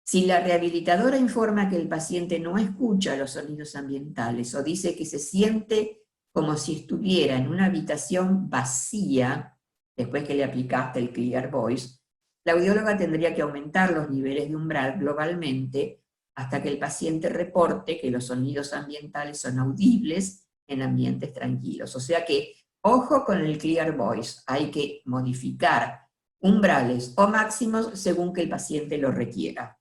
Si la rehabilitadora informa que el paciente no escucha los sonidos ambientales o dice que se siente como si estuviera en una habitación vacía, después que le aplicaste el Clear Voice, la audióloga tendría que aumentar los niveles de umbral globalmente hasta que el paciente reporte que los sonidos ambientales son audibles en ambientes tranquilos. O sea que, ojo con el Clear Voice, hay que modificar umbrales o máximos según que el paciente lo requiera.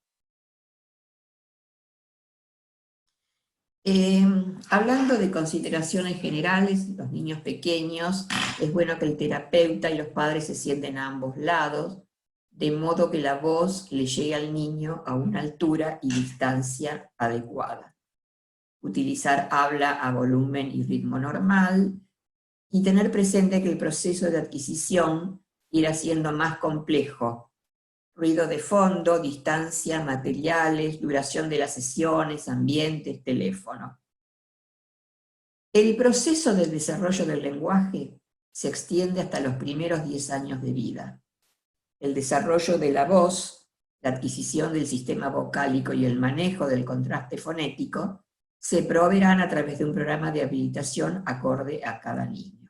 Hablando de consideraciones generales, los niños pequeños, es bueno que el terapeuta y los padres se sienten a ambos lados, de modo que la voz le llegue al niño a una altura y distancia adecuada. Utilizar habla a volumen y ritmo normal, y tener presente que el proceso de adquisición irá siendo más complejo. Ruido de fondo, distancia, materiales, duración de las sesiones, ambientes, teléfono. El proceso del desarrollo del lenguaje se extiende hasta los primeros 10 años de vida. El desarrollo de la voz, la adquisición del sistema vocálico y el manejo del contraste fonético se proveerán a través de un programa de habilitación acorde a cada niño.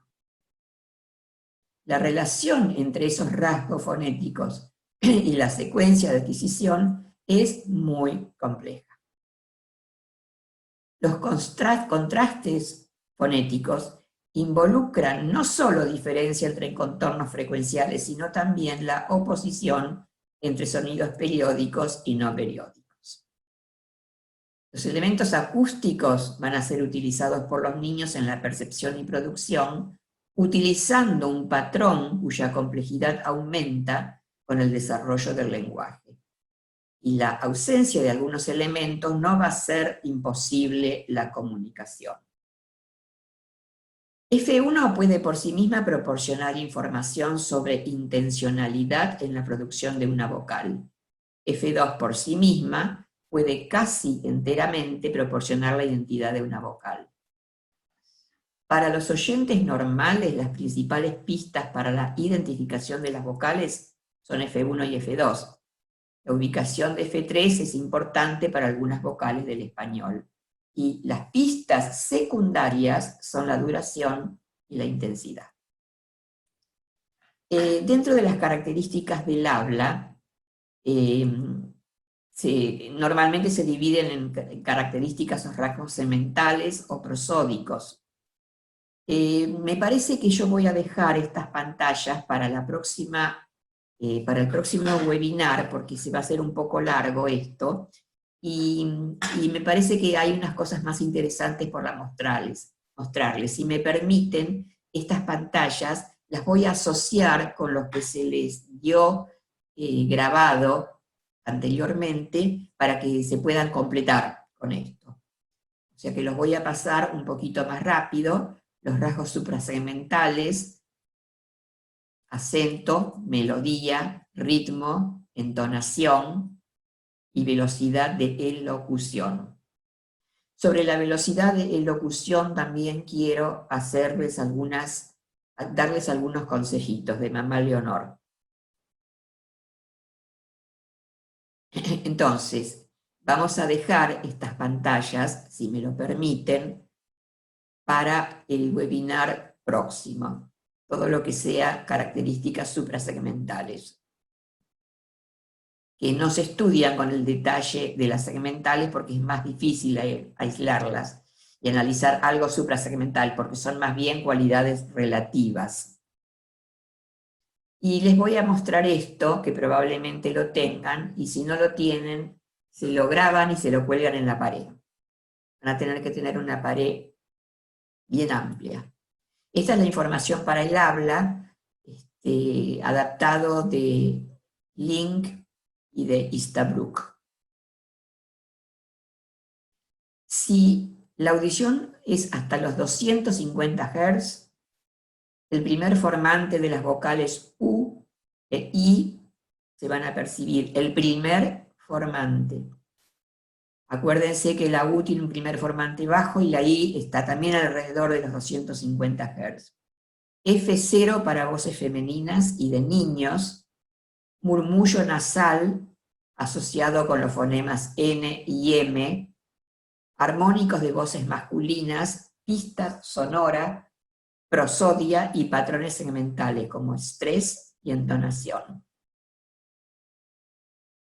La relación entre esos rasgos fonéticos y la secuencia de adquisición es muy compleja. Los contrastes fonéticos involucran no solo diferencia entre contornos frecuenciales, sino también la oposición entre sonidos periódicos y no periódicos. Los elementos acústicos van a ser utilizados por los niños en la percepción y producción, utilizando un patrón cuya complejidad aumenta con el desarrollo del lenguaje. Y la ausencia de algunos elementos no va a ser imposible la comunicación. F1 puede por sí misma proporcionar información sobre intencionalidad en la producción de una vocal. F2 por sí misma puede casi enteramente proporcionar la identidad de una vocal. Para los oyentes normales, las principales pistas para la identificación de las vocales son F1 y F2. La ubicación de F3 es importante para algunas vocales del español. Y las pistas secundarias son la duración y la intensidad. Dentro de las características del habla, normalmente se dividen en características o rasgos sementales o prosódicos. Me parece que yo voy a dejar estas pantallas para el próximo webinar, porque se va a hacer un poco largo esto, y me parece que hay unas cosas más interesantes por mostrarles. Si me permiten, estas pantallas las voy a asociar con lo que se les dio grabado anteriormente, para que se puedan completar con esto. O sea que los voy a pasar un poquito más rápido. Los rasgos suprasegmentales: acento, melodía, ritmo, entonación y velocidad de elocución. Sobre la velocidad de elocución también quiero darles algunos consejitos de mamá Leonor. Entonces, vamos a dejar estas pantallas, si me lo permiten, para el webinar próximo. Todo lo que sea características suprasegmentales, que no se estudian con el detalle de las segmentales porque es más difícil aislarlas y analizar algo suprasegmental, porque son más bien cualidades relativas. Y les voy a mostrar esto, que probablemente lo tengan, y si no lo tienen, se lo graban y se lo cuelgan en la pared. Van a tener que tener una pared bien amplia. Esta es la información para el habla, adaptado de Link y de Easterbrook. Si la audición es hasta los 250 Hz, el primer formante de las vocales U e I se van a percibir. El primer formante. Acuérdense que la U tiene un primer formante bajo y la I está también alrededor de los 250 Hz. F0 para voces femeninas y de niños, murmullo nasal asociado con los fonemas N y M, armónicos de voces masculinas, pistas sonora, prosodia y patrones segmentales como estrés y entonación.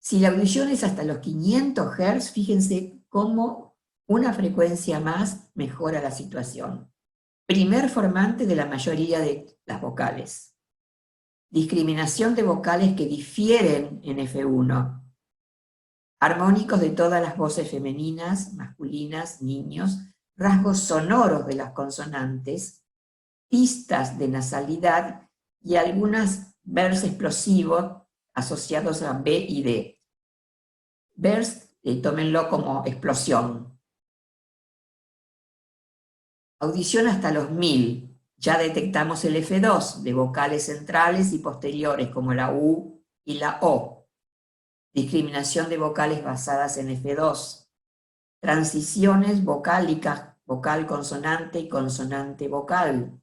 Si la audición es hasta los 500 Hz, fíjense cómo una frecuencia más mejora la situación. Primer formante de la mayoría de las vocales. Discriminación de vocales que difieren en F1. Armónicos de todas las voces femeninas, masculinas, niños, rasgos sonoros de las consonantes, pistas de nasalidad y algunas vers explosivos asociados a B y D. Vers, tómenlo como explosión. Audición hasta los 1000. Ya detectamos el F2 de vocales centrales y posteriores como la U y la O. Discriminación de vocales basadas en F2. Transiciones vocálicas, vocal consonante y consonante vocal.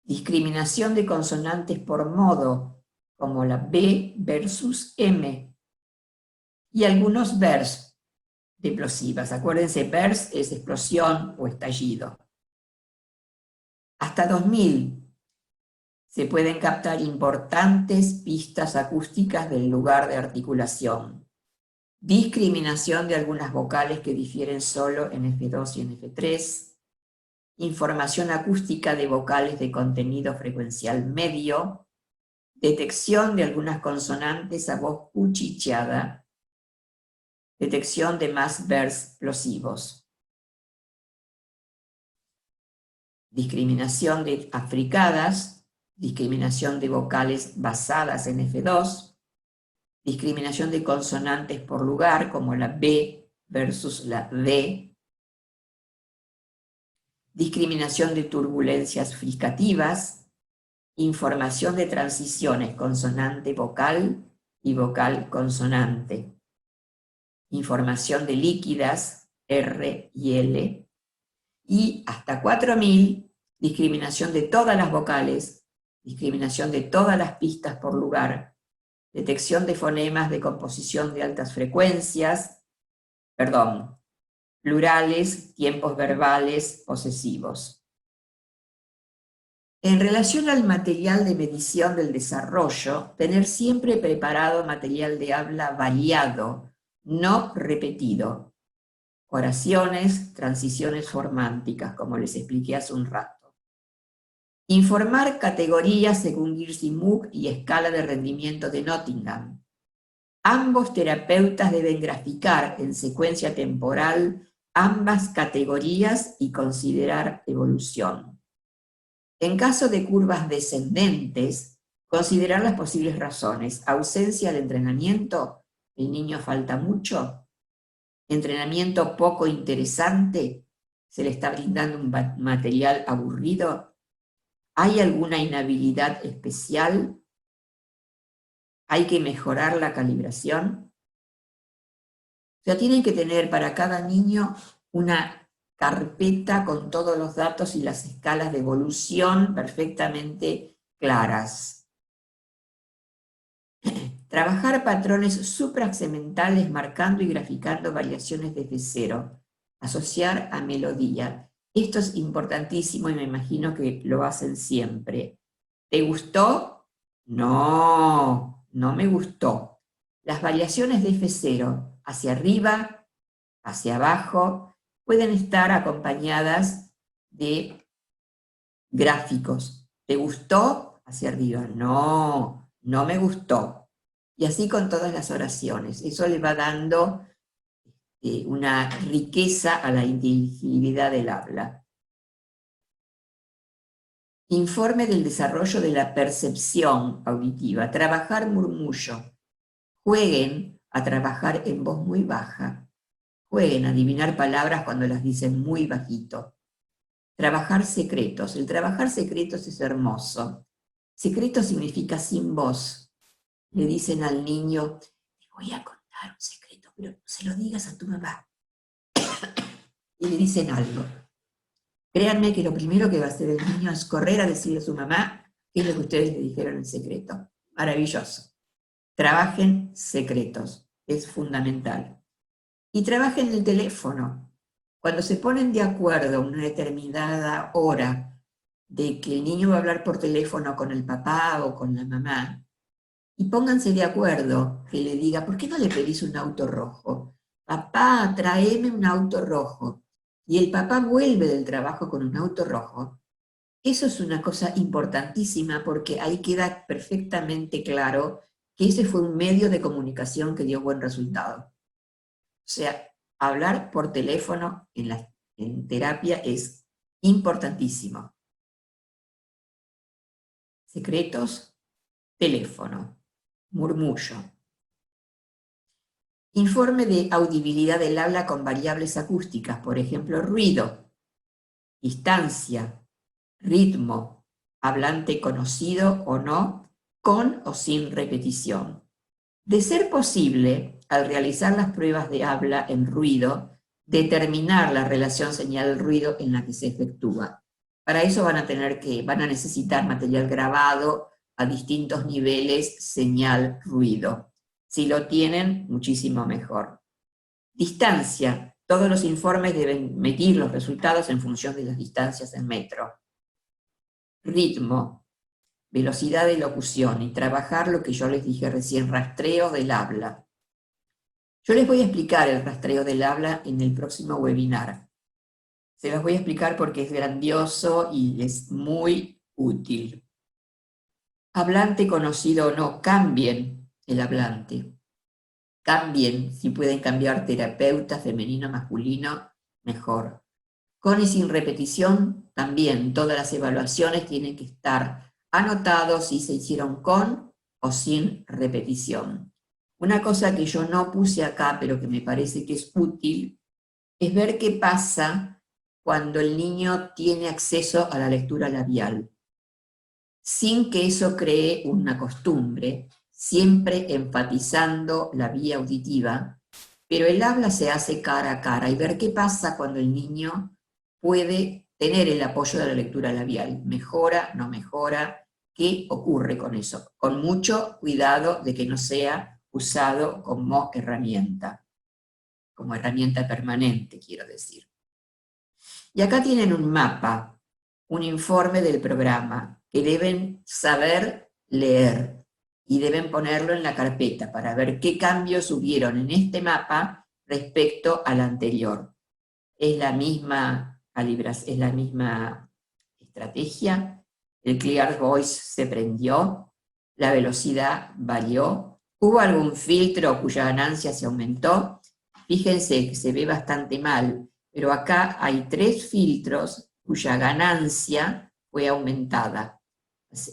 Discriminación de consonantes por modo, como la B versus M. Y algunos vers de plosivas. Acuérdense, vers es explosión o estallido. Hasta 2000 se pueden captar importantes pistas acústicas del lugar de articulación. Discriminación de algunas vocales que difieren solo en F2 y en F3. Información acústica de vocales de contenido frecuencial medio. Detección de algunas consonantes a voz cuchicheada. Detección de más vers plosivos. Discriminación de africadas, discriminación de vocales basadas en F2, discriminación de consonantes por lugar, como la B versus la D, discriminación de turbulencias fricativas, información de transiciones consonante-vocal y vocal-consonante, información de líquidas, R y L, y hasta 4000, discriminación de todas las vocales, discriminación de todas las pistas por lugar, detección de fonemas de composición de altas frecuencias, plurales, tiempos verbales, posesivos. En relación al material de medición del desarrollo, tener siempre preparado material de habla variado, no repetido. Oraciones, transiciones formánticas, como les expliqué hace un rato. Informar categorías según Girsi-Muck y escala de rendimiento de Nottingham. Ambos terapeutas deben graficar en secuencia temporal ambas categorías y considerar evolución. En caso de curvas descendentes, considerar las posibles razones. Ausencia de entrenamiento, el niño falta mucho. Entrenamiento poco interesante, se le está brindando un material aburrido. ¿Hay alguna inhabilidad especial? ¿Hay que mejorar la calibración? O sea, tienen que tener para cada niño una carpeta con todos los datos y las escalas de evolución perfectamente claras. Trabajar patrones supraxementales marcando y graficando variaciones de F0. Asociar a melodía. Esto es importantísimo y me imagino que lo hacen siempre. ¿Te gustó? No, no me gustó. Las variaciones de F0 hacia arriba, hacia abajo, pueden estar acompañadas de gráficos. ¿Te gustó? Hacia arriba. No, no me gustó. Y así con todas las oraciones. Eso le va dando una riqueza a la inteligibilidad del habla. Informe del desarrollo de la percepción auditiva. Trabajar murmullo. Jueguen a trabajar en voz muy baja. Jueguen a adivinar palabras cuando las dicen muy bajito. Trabajar secretos. El trabajar secretos es hermoso. Secreto significa sin voz. Le dicen al niño, te voy a contar un secreto pero se lo digas a tu mamá. Y le dicen algo. Créanme que lo primero que va a hacer el niño es correr a decirle a su mamá qué es lo que ustedes le dijeron en secreto. Maravilloso. Trabajen secretos, es fundamental. Y trabajen el teléfono. Cuando se ponen de acuerdo a una determinada hora de que el niño va a hablar por teléfono con el papá o con la mamá, y pónganse de acuerdo que le diga, ¿por qué no le pedís un auto rojo? Papá, tráeme un auto rojo. Y el papá vuelve del trabajo con un auto rojo. Eso es una cosa importantísima porque ahí queda perfectamente claro que ese fue un medio de comunicación que dio buen resultado. O sea, hablar por teléfono en terapia es importantísimo. Secretos, teléfono, murmullo. Informe de audibilidad del habla con variables acústicas, por ejemplo, ruido, distancia, ritmo, hablante conocido o no, con o sin repetición. De ser posible, al realizar las pruebas de habla en ruido, determinar la relación señal-ruido en la que se efectúa. Para eso van a necesitar material grabado a distintos niveles señal-ruido. Si lo tienen, muchísimo mejor. Distancia. Todos los informes deben medir los resultados en función de las distancias en metro. Ritmo, velocidad de locución y trabajar lo que yo les dije recién, rastreo del habla. Yo les voy a explicar el rastreo del habla en el próximo webinar. Se los voy a explicar porque es grandioso y es muy útil. Hablante conocido o no, cambien el hablante. Cambien, si pueden cambiar terapeuta, femenino, masculino, mejor. Con y sin repetición, también todas las evaluaciones tienen que estar anotados si se hicieron con o sin repetición. Una cosa que yo no puse acá, pero que me parece que es útil, es ver qué pasa cuando el niño tiene acceso a la lectura labial, sin que eso cree una costumbre, siempre enfatizando la vía auditiva, pero el habla se hace cara a cara, y ver qué pasa cuando el niño puede tener el apoyo de la lectura labial. ¿Mejora? ¿No mejora? ¿Qué ocurre con eso? Con mucho cuidado de que no sea usado como herramienta permanente, quiero decir. Y acá tienen un mapa, un informe del programa, que deben saber leer y deben ponerlo en la carpeta para ver qué cambios hubieron en este mapa respecto al anterior. Es la misma calibración, es la misma estrategia. El Clear Voice se prendió, la velocidad varió, hubo algún filtro cuya ganancia se aumentó. Fíjense que se ve bastante mal, pero acá hay 3 filtros cuya ganancia fue aumentada.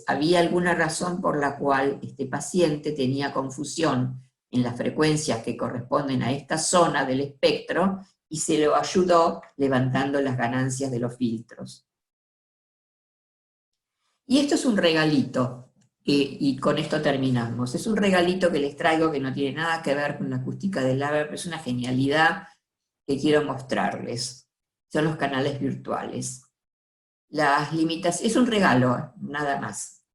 Había alguna razón por la cual este paciente tenía confusión en las frecuencias que corresponden a esta zona del espectro y se lo ayudó levantando las ganancias de los filtros. Y esto es un regalito, y con esto terminamos. Es un regalito que les traigo que no tiene nada que ver con la acústica del habla, pero es una genialidad que quiero mostrarles. Son los canales virtuales. Las limitaciones, es un regalo, nada más.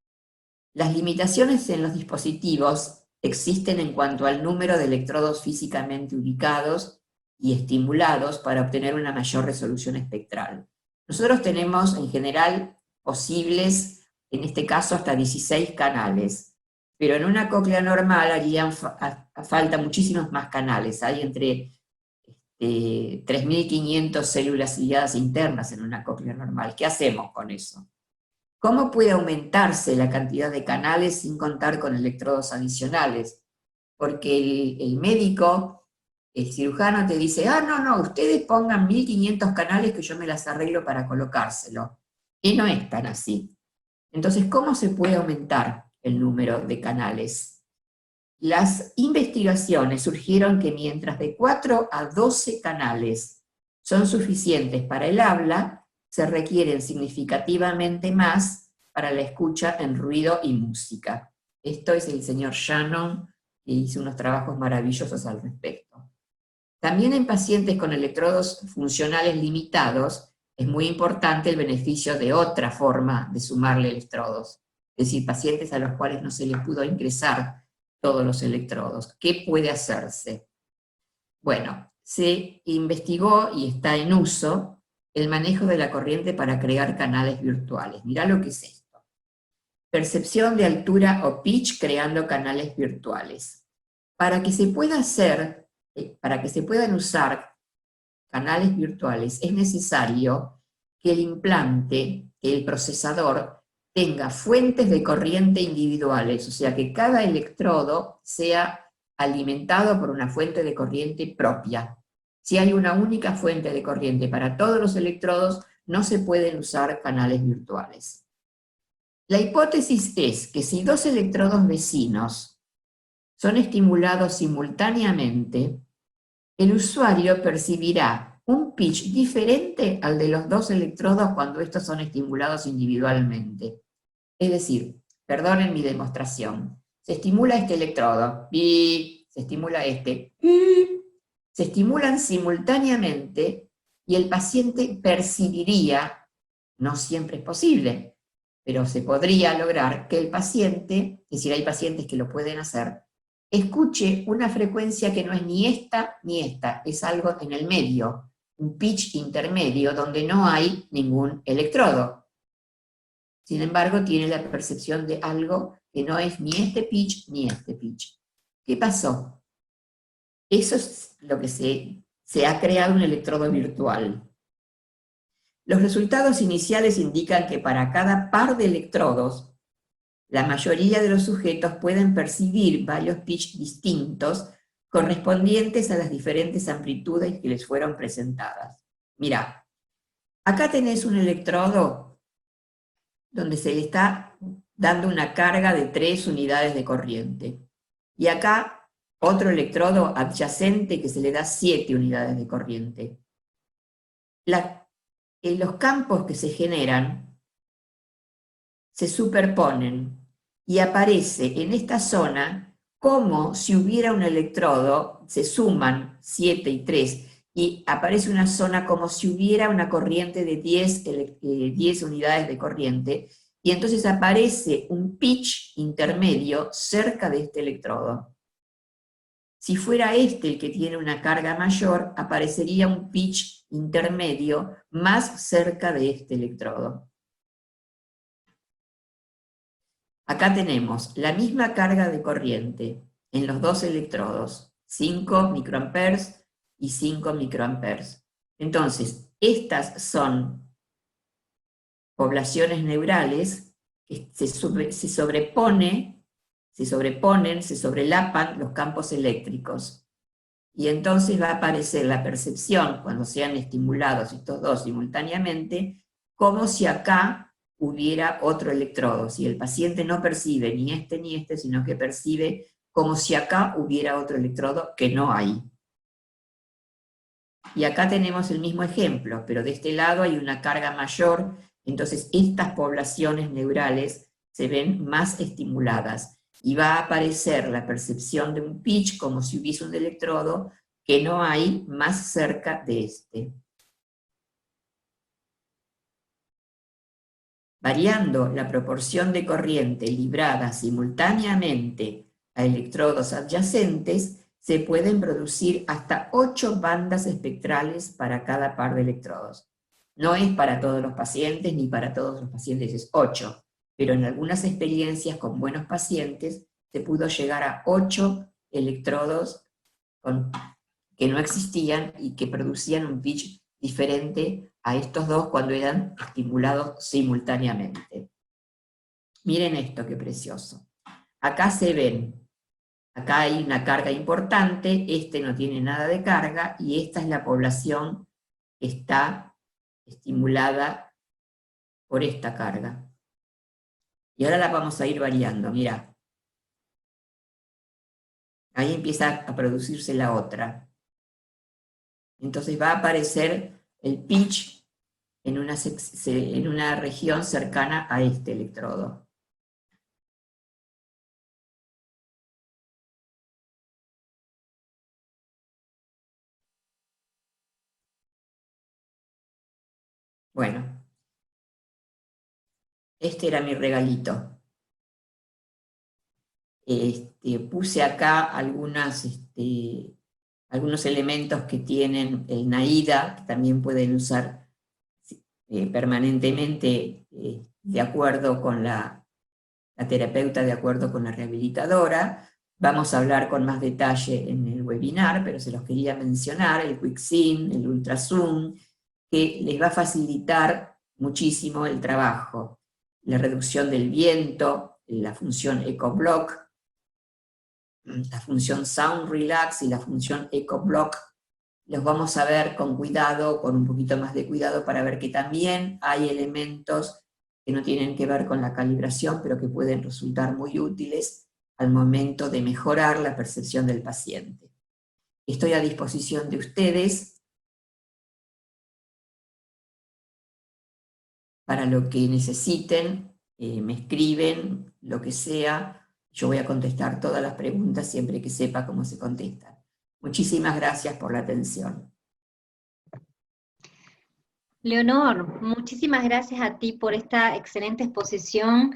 Las limitaciones en los dispositivos existen en cuanto al número de electrodos físicamente ubicados y estimulados para obtener una mayor resolución espectral. Nosotros tenemos en general posibles, en este caso hasta 16 canales, pero en una cóclea normal harían falta muchísimos más canales. Hay entre 3.500 células ciliadas internas en una cóclea normal. ¿Qué hacemos con eso? ¿Cómo puede aumentarse la cantidad de canales sin contar con electrodos adicionales? Porque el médico, el cirujano te dice, no, ustedes pongan 1.500 canales que yo me las arreglo para colocárselo. Y no es tan así. Entonces, ¿cómo se puede aumentar el número de canales? Las investigaciones surgieron que mientras de 4 a 12 canales son suficientes para el habla, se requieren significativamente más para la escucha en ruido y música. Esto es el señor Shannon, que hizo unos trabajos maravillosos al respecto. También en pacientes con electrodos funcionales limitados, es muy importante el beneficio de otra forma de sumarle electrodos. Es decir, pacientes a los cuales no se les pudo ingresar todos los electrodos. ¿Qué puede hacerse? Bueno, se investigó y está en uso el manejo de la corriente para crear canales virtuales. Mirá lo que es esto. Percepción de altura o pitch creando canales virtuales. Para que se pueda hacer, para que se puedan usar canales virtuales, es necesario que el implante, que el procesador, tenga fuentes de corriente individuales, o sea, que cada electrodo sea alimentado por una fuente de corriente propia. Si hay una única fuente de corriente para todos los electrodos, no se pueden usar canales virtuales. La hipótesis es que si dos electrodos vecinos son estimulados simultáneamente, el usuario percibirá un pitch diferente al de los dos electrodos cuando estos son estimulados individualmente. Es decir, perdonen mi demostración, se estimula este electrodo, y se estimula este, y se estimulan simultáneamente y el paciente percibiría, no siempre es posible, pero se podría lograr que el paciente, es decir, hay pacientes que lo pueden hacer, escuche una frecuencia que no es ni esta, es algo en el medio, un pitch intermedio donde no hay ningún electrodo. Sin embargo, tiene la percepción de algo que no es ni este pitch ni este pitch. ¿Qué pasó? Eso es lo que se ha creado un electrodo virtual. Los resultados iniciales indican que para cada par de electrodos, la mayoría de los sujetos pueden percibir varios pitch distintos correspondientes a las diferentes amplitudes que les fueron presentadas. Mirá, acá tenés un electrodo donde se le está dando una carga de 3 unidades de corriente. Y acá otro electrodo adyacente que se le da 7 unidades de corriente. Los campos que se generan se superponen y aparece en esta zona como si hubiera un electrodo, se suman 7 y 3, y aparece una zona como si hubiera una corriente de 10 unidades de corriente, y entonces aparece un pitch intermedio cerca de este electrodo. Si fuera este el que tiene una carga mayor, aparecería un pitch intermedio más cerca de este electrodo. Acá tenemos la misma carga de corriente en los dos electrodos, 5 microamperes y 5 microamperes. Entonces, estas son poblaciones neurales que se sobrelapan los campos eléctricos. Y entonces va a aparecer la percepción, cuando sean estimulados estos dos simultáneamente, como si acá hubiera otro electrodo. Si el paciente no percibe ni este, sino que percibe como si acá hubiera otro electrodo que no hay. Y acá tenemos el mismo ejemplo, pero de este lado hay una carga mayor, entonces estas poblaciones neurales se ven más estimuladas, y va a aparecer la percepción de un pitch como si hubiese un electrodo que no hay más cerca de este. Variando la proporción de corriente librada simultáneamente a electrodos adyacentes, se pueden producir hasta 8 bandas espectrales para cada par de electrodos. No es para todos los pacientes, ni para todos los pacientes es 8, pero en algunas experiencias con buenos pacientes se pudo llegar a 8 electrodos que no existían y que producían un pitch diferente a estos dos cuando eran estimulados simultáneamente. Miren esto, qué precioso. Acá se ven, acá hay una carga importante, este no tiene nada de carga, y esta es la población que está estimulada por esta carga. Y ahora la vamos a ir variando, mirá. Ahí empieza a producirse la otra. Entonces va a aparecer el pitch en una región cercana a este electrodo. Bueno, este era mi regalito. Puse acá algunos elementos que tienen el NAIDA, que también pueden usar permanentemente de acuerdo con la terapeuta, de acuerdo con la rehabilitadora. Vamos a hablar con más detalle en el webinar, pero se los quería mencionar, el QuickSym, el UltraZoom, que les va a facilitar muchísimo el trabajo. La reducción del viento, la función EcoBlock, la función Sound Relax y la función EcoBlock, los vamos a ver con cuidado, con un poquito más de cuidado, para ver que también hay elementos que no tienen que ver con la calibración, pero que pueden resultar muy útiles al momento de mejorar la percepción del paciente. Estoy a disposición de ustedes para lo que necesiten, me escriben, lo que sea. Yo voy a contestar todas las preguntas siempre que sepa cómo se contestan. Muchísimas gracias por la atención. Leonor, muchísimas gracias a ti por esta excelente exposición.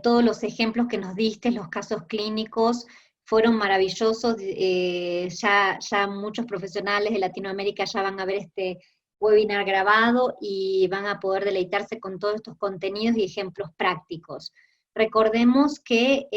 Todos los ejemplos que nos diste, los casos clínicos, fueron maravillosos. Ya muchos profesionales de Latinoamérica ya van a ver este webinar grabado y van a poder deleitarse con todos estos contenidos y ejemplos prácticos. Recordemos que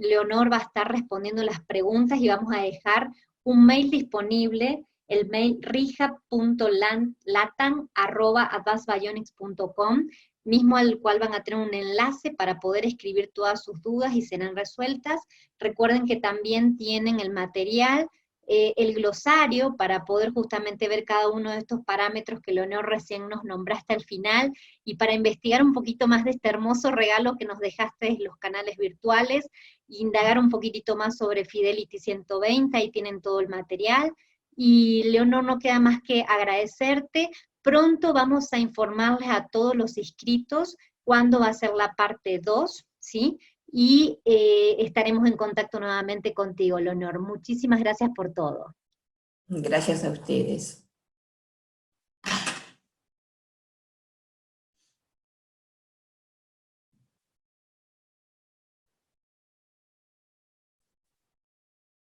Leonor va a estar respondiendo las preguntas y vamos a dejar un mail disponible, el mail rehab.latan@advancebionics.com, mismo al cual van a tener un enlace para poder escribir todas sus dudas y serán resueltas. Recuerden que también tienen el material, el glosario, para poder justamente ver cada uno de estos parámetros que Leonor recién nos nombraste al final, y para investigar un poquito más de este hermoso regalo que nos dejaste en los canales virtuales, indagar un poquitito más sobre Fidelity 120, ahí tienen todo el material. Y Leonor, no queda más que agradecerte. Pronto vamos a informarles a todos los inscritos cuándo va a ser la parte 2, ¿sí? Y estaremos en contacto nuevamente contigo, Leonor. Muchísimas gracias por todo. Gracias a ustedes.